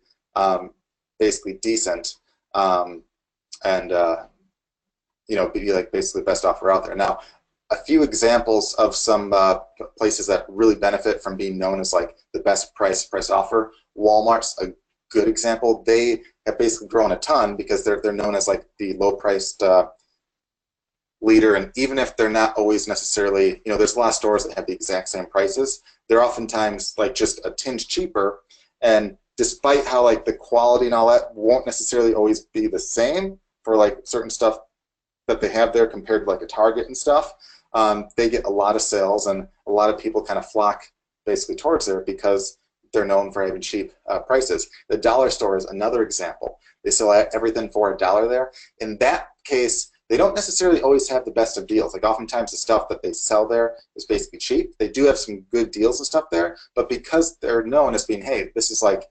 basically decent, and be like basically the best offer out there. Now, a few examples of some places that really benefit from being known as like the best price offer. Walmart's a good example. They have basically grown a ton because they're known as like the low-priced leader, and even if they're not always necessarily, there's a lot of stores that have the exact same prices, they're oftentimes like just a tinge cheaper, and despite how like the quality and all that won't necessarily always be the same for like certain stuff that they have there compared to like a Target and stuff, they get a lot of sales, and a lot of people kind of flock basically towards there because they're known for having cheap prices. The dollar store is another example. They sell everything for $1 there. In that case, they don't necessarily always have the best of deals. Like oftentimes the stuff that they sell there is basically cheap. They do have some good deals and stuff there, but because they're known as being, hey, this is like,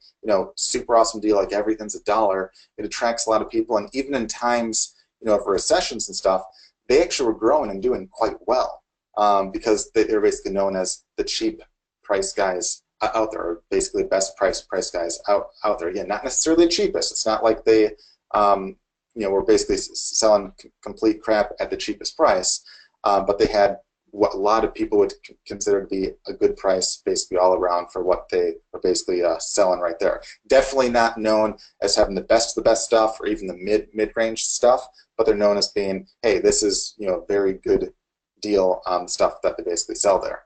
super awesome deal, like everything's $1, it attracts a lot of people. And even in times, of recessions and stuff, they actually were growing and doing quite well because they're basically known as the cheap price guys out there, or basically best price guys out there. Again, not necessarily the cheapest. It's not like they were basically selling complete crap at the cheapest price, but they had what a lot of people would consider to be a good price basically all around for what they were basically selling right there. Definitely not known as having the best of the best stuff or even the mid-range stuff, but they're known as being, hey, this is a very good deal on stuff that they basically sell there.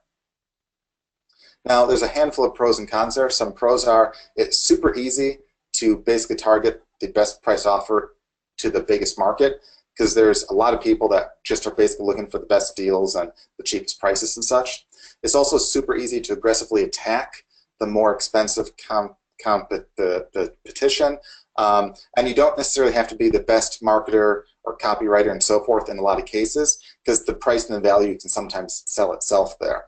Now, there's a handful of pros and cons there. Some pros are it's super easy to basically target the best price offer to the biggest market, because there's a lot of people that just are basically looking for the best deals and the cheapest prices and such. It's also super easy to aggressively attack the more expensive competition And you don't necessarily have to be the best marketer or copywriter and so forth in a lot of cases, because the price and the value can sometimes sell itself there.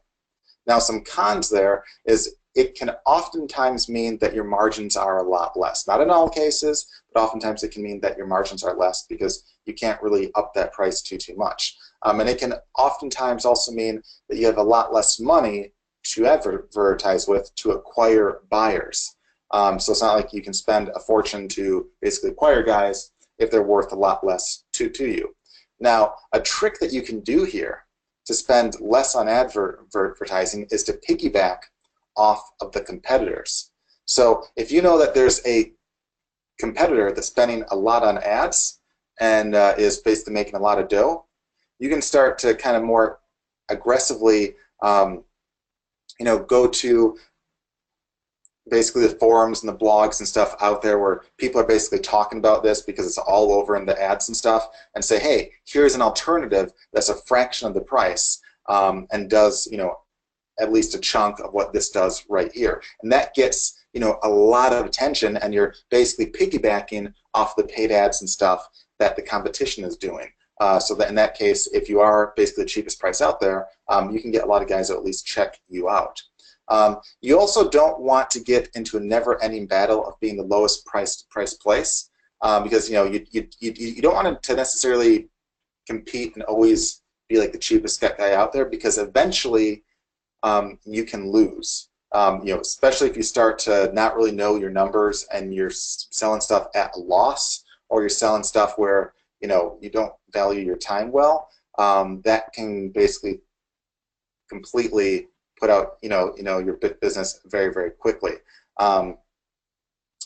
Now, some cons there is it can oftentimes mean that your margins are a lot less. Not in all cases, but oftentimes it can mean that your margins are less because you can't really up that price too much. And it can oftentimes also mean that you have a lot less money to advertise with to acquire buyers. So it's not like you can spend a fortune to basically acquire guys if they're worth a lot less to you. Now, a trick that you can do here to spend less on advertising is to piggyback off of the competitors. So if you know that there's a competitor that's spending a lot on ads and is basically making a lot of dough, you can start to kind of more aggressively go to basically the forums and the blogs and stuff out there where people are basically talking about this because it's all over in the ads and stuff, and say, hey, here's an alternative that's a fraction of the price and does at least a chunk of what this does right here. And that gets a lot of attention, and you're basically piggybacking off the paid ads and stuff that the competition is doing. So that in that case, if you are basically the cheapest price out there, you can get a lot of guys that at least check you out. You also don't want to get into a never-ending battle of being the lowest price place, because you don't want to necessarily compete and always be like the cheapest guy out there, because eventually you can lose. Especially if you start to not really know your numbers and you're selling stuff at a loss, or you're selling stuff where you don't value your time well. That can basically completely put out your business very quickly. And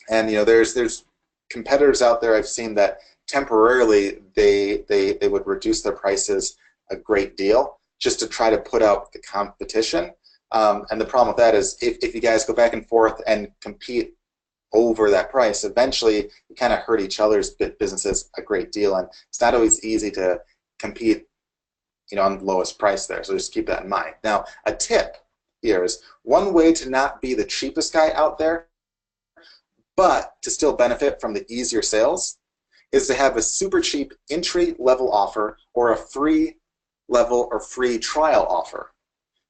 there's competitors out there I've seen that temporarily they would reduce their prices a great deal just to try to put out the competition. And the problem with that is if you guys go back and forth and compete over that price, eventually you kind of hurt each other's businesses a great deal, and it's not always easy to compete on the lowest price there. So just keep that in mind. Now, a tip here is one way to not be the cheapest guy out there, but to still benefit from the easier sales, is to have a super cheap entry level offer or a free level or free trial offer.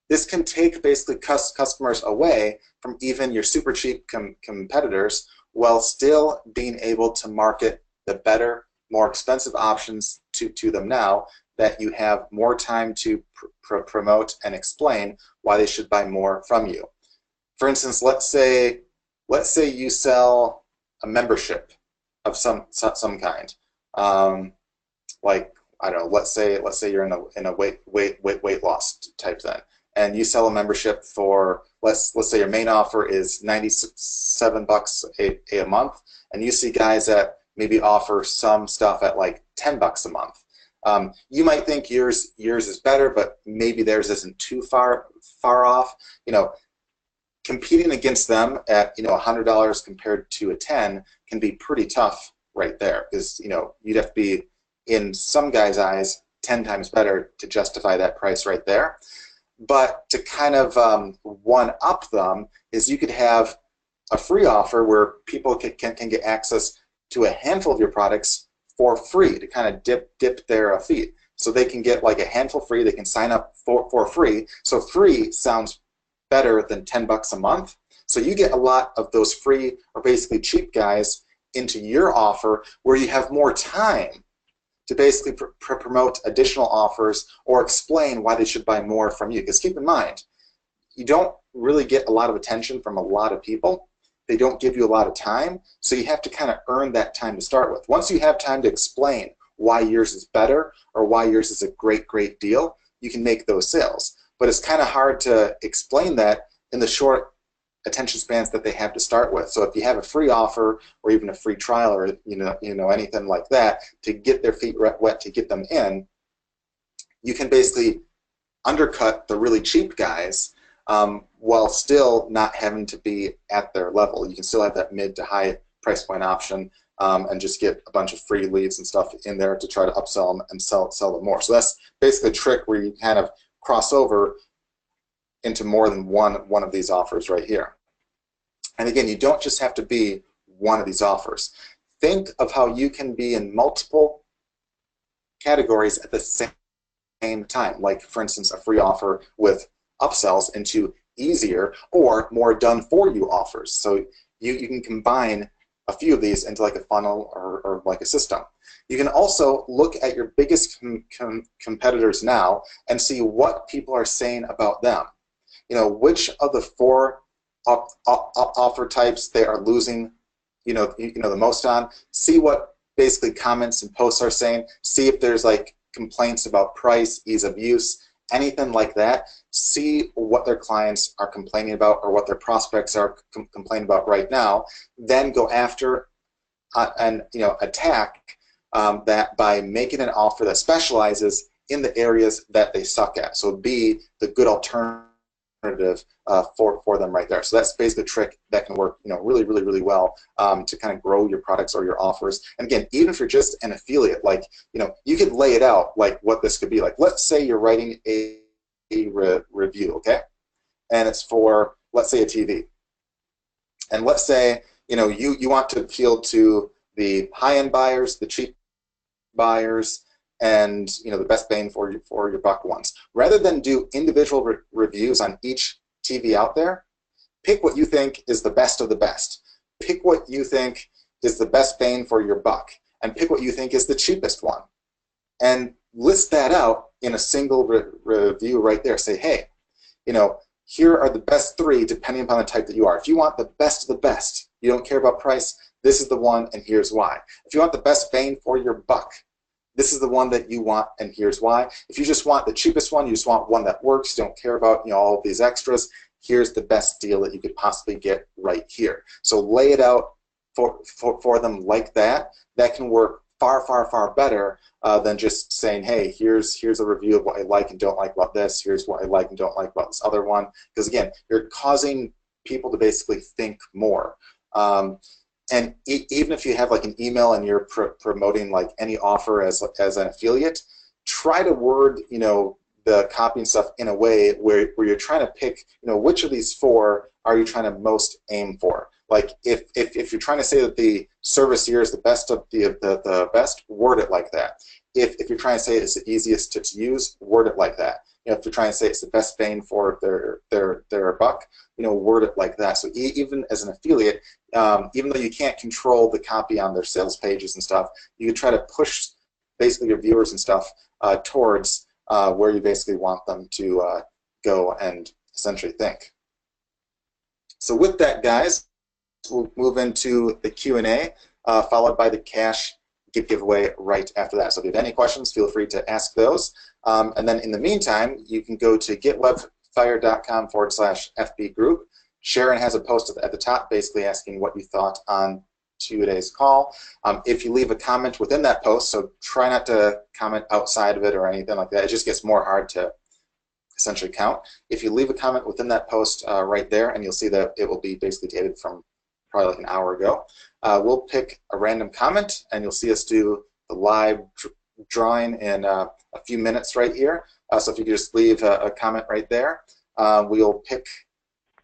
This can take basically customers away from even your super cheap competitors, while still being able to market the better, more expensive options to them now that you have more time to promote and explain why they should buy more from you. For instance, let's say you sell a membership of some kind, like, I don't know. Let's say you're in a weight loss type thing, and you sell a membership for let's say your main offer is $97 a month, and you see guys that maybe offer some stuff at like $10 a month. You might think yours is better, but maybe theirs isn't too far off. Competing against them at $100 compared to a $10 can be pretty tough right there, because you'd have to be, in some guys' eyes, 10 times better to justify that price right there. But to kind of one-up them is you could have a free offer where people can get access to a handful of your products for free, to kind of dip their feet. So they can get like a handful free, they can sign up for free. So free sounds better than $10 a month. So you get a lot of those free or basically cheap guys into your offer, where you have more time to basically promote additional offers or explain why they should buy more from you. Because keep in mind, you don't really get a lot of attention from a lot of people. They don't give you a lot of time, so you have to kind of earn that time to start with. Once you have time to explain why yours is better or why yours is a great deal, you can make those sales. But it's kind of hard to explain that in the short attention spans that they have to start with. So if you have a free offer or even a free trial or anything like that to get their feet wet to get them in, you can basically undercut the really cheap guys while still not having to be at their level. You can still have that mid to high price point option and just get a bunch of free leads and stuff in there to try to upsell them and sell them more. So that's basically a trick where you kind of cross over into more than one of these offers right here. And again, you don't just have to be one of these offers. think of how you can be in multiple categories at the same time. Like, for instance, a free offer with upsells into easier or more done-for-you offers. So you can combine a few of these into like a funnel or like a system. You can also look at your biggest competitors now and see what people are saying about them. You know, which of the 4 offer types they are losing, the most on. See what basically comments and posts are saying. See if there's like complaints about price, ease of use, anything like that. See what their clients are complaining about or what their prospects are complaining about right now. Then go after and attack that by making an offer that specializes in the areas that they suck at. So be the good alternative for them right there. So that's basically a trick that can work really, really, really well to kind of grow your products or your offers. And again, even if you're just an affiliate, like you could lay it out like what this could be like. Let's say you're writing a review, okay, and it's for, let's say, a TV, and let's say you want to appeal to the high-end buyers, the cheap buyers, and the best bang for your buck ones. Rather than do individual reviews on each TV out there, pick what you think is the best of the best. Pick what you think is the best bang for your buck, and pick what you think is the cheapest one, and list that out in a single review right there. Say, hey, here are the best 3 depending upon the type that you are. If you want the best of the best, you don't care about price, this is the one, and here's why. If you want the best bang for your buck, this is the one that you want, and here's why. If you just want the cheapest one, you just want one that works, you don't care about all of these extras, here's the best deal that you could possibly get right here. So lay it out for them like that. That can work far, far, far better than just saying, hey, here's a review of what I like and don't like about this, here's what I like and don't like about this other one. Because again, you're causing people to basically think more. And even if you have like an email and you're promoting like any offer as an affiliate, try to word the copy and stuff in a way where you're trying to pick which of these 4 are you trying to most aim for. Like if you're trying to say that the service here is the best of the best, word it like that. If you're trying to say it's the easiest to use, word it like that. If you're trying to say it's the best bang for their buck, word it like that. So even as an affiliate, even though you can't control the copy on their sales pages and stuff, you can try to push basically your viewers and stuff towards where you basically want them to go and essentially think. So with that, guys, we'll move into the Q&A, followed by the cash giveaway right after that. So if you have any questions, feel free to ask those. And then in the meantime, you can go to getwebfire.com/FB group. Sharon has a post at the top basically asking what you thought on today's call. If you leave a comment within that post, so try not to comment outside of it or anything like that. It just gets more hard to essentially count. If you leave a comment within that post right there, and you'll see that it will be basically dated from probably like an hour ago, we'll pick a random comment, and you'll see us do the live drawing in a few minutes right here. So if you could just leave a comment right there, we'll pick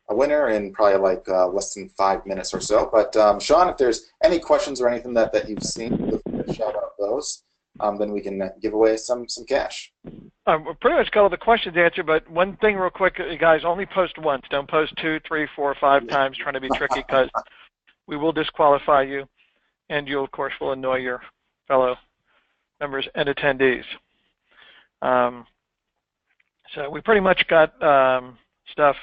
a winner in probably like less than 5 minutes or so. But Sean, if there's any questions or anything that you've seen, feel free to shout out those. Then we can give away some cash. We pretty much got all the questions answered, but one thing real quick, you guys, only post once. Don't post 2, 3, 4, 5 times trying to be tricky, because we will disqualify you, and you, of course, will annoy your fellow members and attendees. So we pretty much got stuff.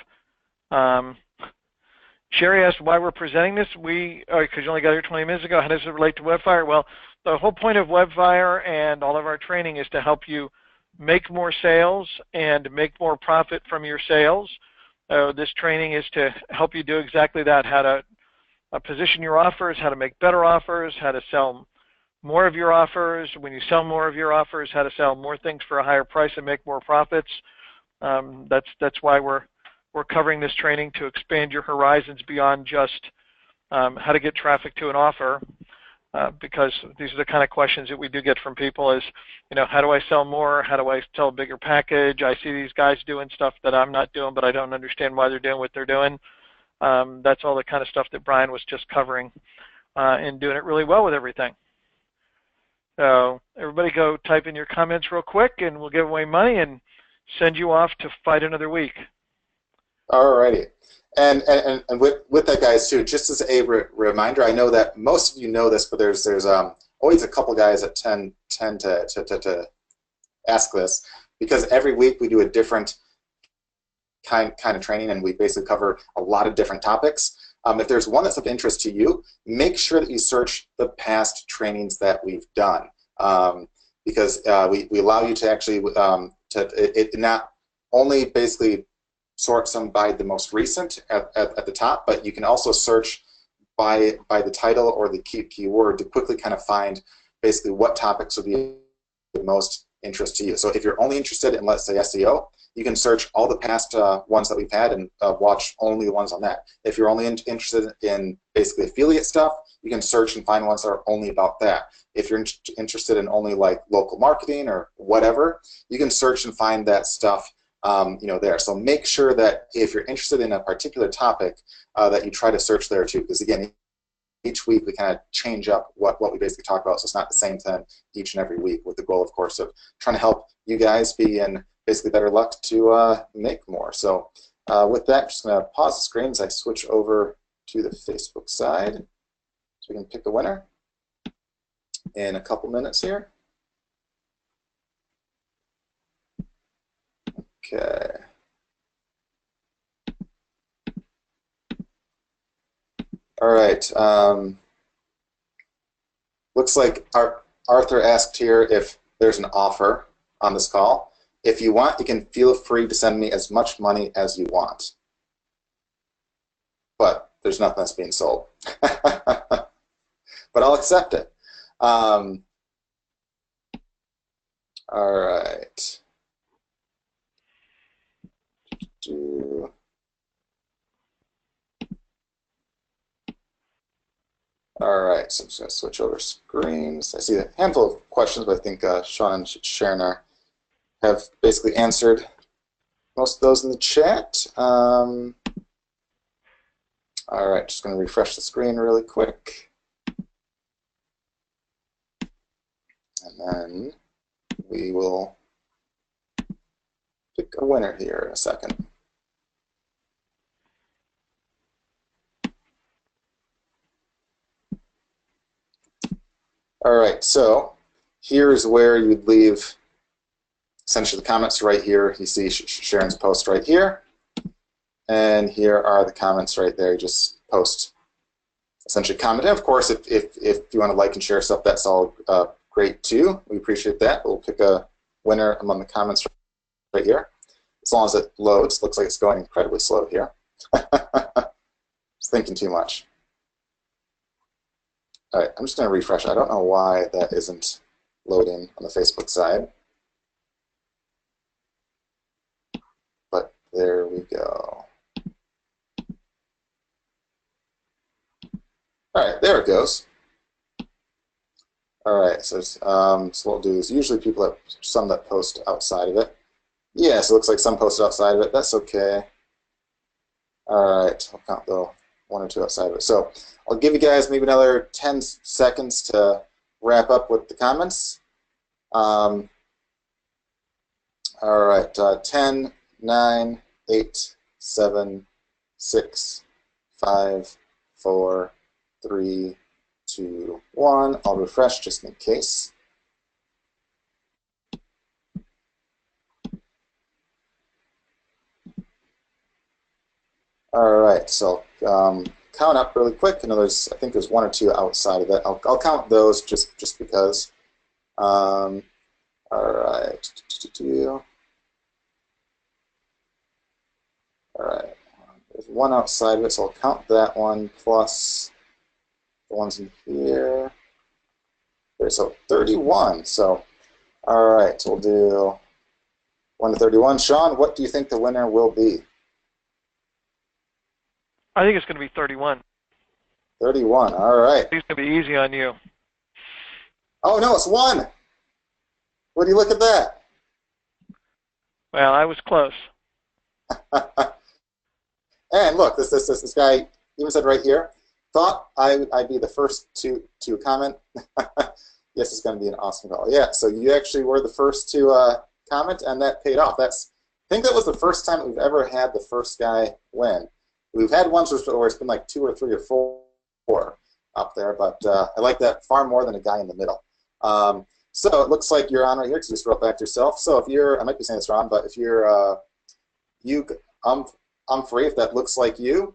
Sherry asked why we're presenting this. Because you only got here 20 minutes ago. How does it relate to WebFire? Well, the whole point of WebFire and all of our training is to help you make more sales and make more profit from your sales. This training is to help you do exactly that, how to position your offers, how to make better offers, how to sell more of your offers. When you sell more of your offers, how to sell more things for a higher price and make more profits. That's why we're covering this training, to expand your horizons beyond just how to get traffic to an offer. Because these are the kind of questions that we do get from people is, how do I sell more? How do I sell a bigger package? I see these guys doing stuff that I'm not doing, but I don't understand why they're doing what they're doing. That's all the kind of stuff that Brian was just covering and doing it really well with everything. So everybody go type in your comments real quick, and we'll give away money and send you off to fight another week. Alrighty. And with that, guys, too, just as a reminder, I know that most of you know this, but there's always a couple guys that tend to ask this, because every week we do a different kind of training, and we basically cover a lot of different topics. If there's one that's of interest to you, make sure that you search the past trainings that we've done, because we allow you to actually it not only basically sort some by the most recent at the top, but you can also search by the title or the keyword to quickly kind of find basically what topics would be the most interest to you. So if you're only interested in, let's say, SEO, you can search all the past ones that we've had and watch only the ones on that. If you're only interested in basically affiliate stuff, you can search and find ones that are only about that. If you're interested in only like local marketing or whatever, you can search and find that stuff there. So make sure that if you're interested in a particular topic, that you try to search there too, because again, each week we kind of change up what we basically talk about, so it's not the same thing each and every week, with the goal, of course, of trying to help you guys be in basically better luck to make more. So with that, I'm just going to pause the screen as I switch over to the Facebook side, so we can pick a winner in a couple minutes here. Okay. All right. Looks like Arthur asked here if there's an offer on this call. If you want, you can feel free to send me as much money as you want. But there's nothing that's being sold. But I'll accept it. All right. All right, so I'm just going to switch over screens. I see a handful of questions, but I think Sean and Sharon have basically answered most of those in the chat. All right, just going to refresh the screen really quick. And then we will pick a winner here in a second. All right, so here's where you'd leave essentially the comments right here. You see Sharon's post right here, and here are the comments right there. You just post, essentially comment. And of course, if you want to like and share stuff, that's all great too. We appreciate that. We'll pick a winner among the comments right here, as long as it loads. Looks like it's going incredibly slow here. Just thinking too much. All right, I'm just going to refresh. I don't know why that isn't loading on the Facebook side. But there we go. All right, there it goes. All right, so what we'll do is usually people have some that post outside of it. Yeah, so it looks like some posted outside of it. That's okay. All right, I'll count the one or two outside of it. So I'll give you guys maybe another 10 seconds to wrap up with the comments. All right, 10, 9, 8, 7, 6, 5, 4, 3, 2, 1. I'll refresh just in case. All right, so count up really quick. I know I think there's one or two outside of it. I'll count those just because. All right. All right. There's one outside of it, so I'll count that one plus the ones in here. Okay, so 31. So, all right, so we'll do 1 to 31. Sean, what do you think the winner will be? I think it's going to be 31. 31, all right. It's going to be easy on you. Oh, no, it's 1. Would you look at that? Well, I was close. And look, this guy even said right here, thought I'd be the first to comment. Yes, it's going to be an awesome call. Yeah, so you actually were the first to comment, and that paid off. I think that was the first time we've ever had the first guy win. We've had ones where it's been like 2 or 3 or 4 up there, but I like that far more than a guy in the middle. So it looks like you're on right here because you just wrote back to yourself. So if you're, I might be saying this wrong, but if you're free, if that looks like you,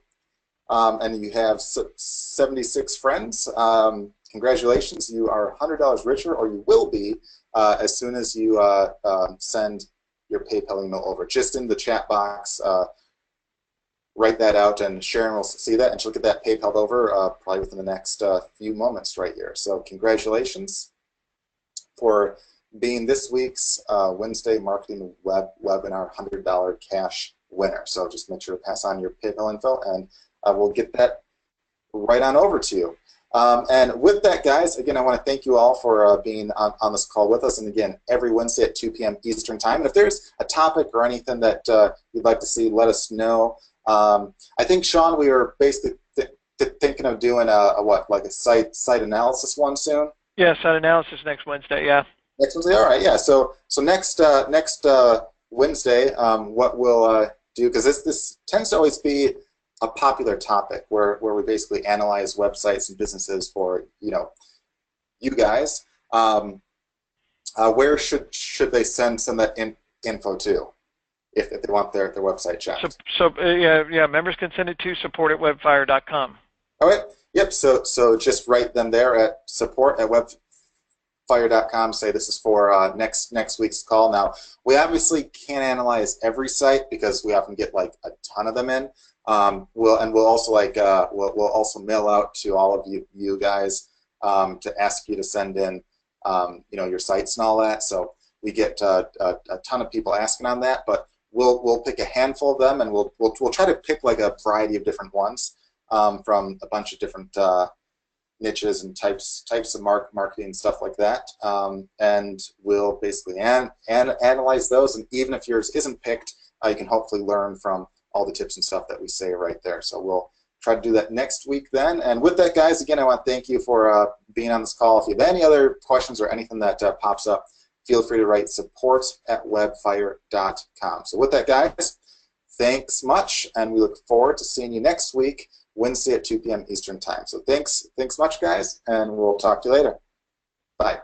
and you have 76 friends, congratulations, you are $100 richer, or you will be as soon as you send your PayPal email over. Just in the chat box, write that out, and Sharon will see that, and she'll get that PayPal over probably within the next few moments right here. So congratulations for being this week's Wednesday Marketing Webinar $100 cash winner. So just make sure to pass on your PayPal info, and we'll get that right on over to you. And with that, guys, again, I want to thank you all for being on this call with us. And again, every Wednesday at 2 p.m. Eastern Time. And if there's a topic or anything that you'd like to see, let us know. I think, Sean, we are basically thinking of doing like a site analysis one soon. Yeah, site analysis next Wednesday. Yeah. Next Wednesday. All right. Yeah. So next Wednesday, what we'll do, because this tends to always be a popular topic where we basically analyze websites and businesses for you guys. Where should they send that info to if they want their website checked? Yeah, members can send it to support@webfire.com. All right. Yep. So just write them there at support@webfire.com. Say this is for next week's call. Now, we obviously can't analyze every site because we often get like a ton of them in. We'll also we'll also mail out to all of you guys to ask you to send in your sites and all that. So we get a ton of people asking on that, but we'll pick a handful of them, and we'll try to pick like a variety of different ones from a bunch of different niches and types of marketing and stuff like that, and we'll basically analyze those. And even if yours isn't picked, you can hopefully learn from all the tips and stuff that we say right there. So we'll try to do that next week then. And with that, guys, again, I want to thank you for being on this call. If you have any other questions or anything that pops up, feel free to write support@webfire.com. So with that, guys, thanks much, and we look forward to seeing you next week, Wednesday at 2 p.m. Eastern Time. So thanks much, guys, and we'll talk to you later. Bye.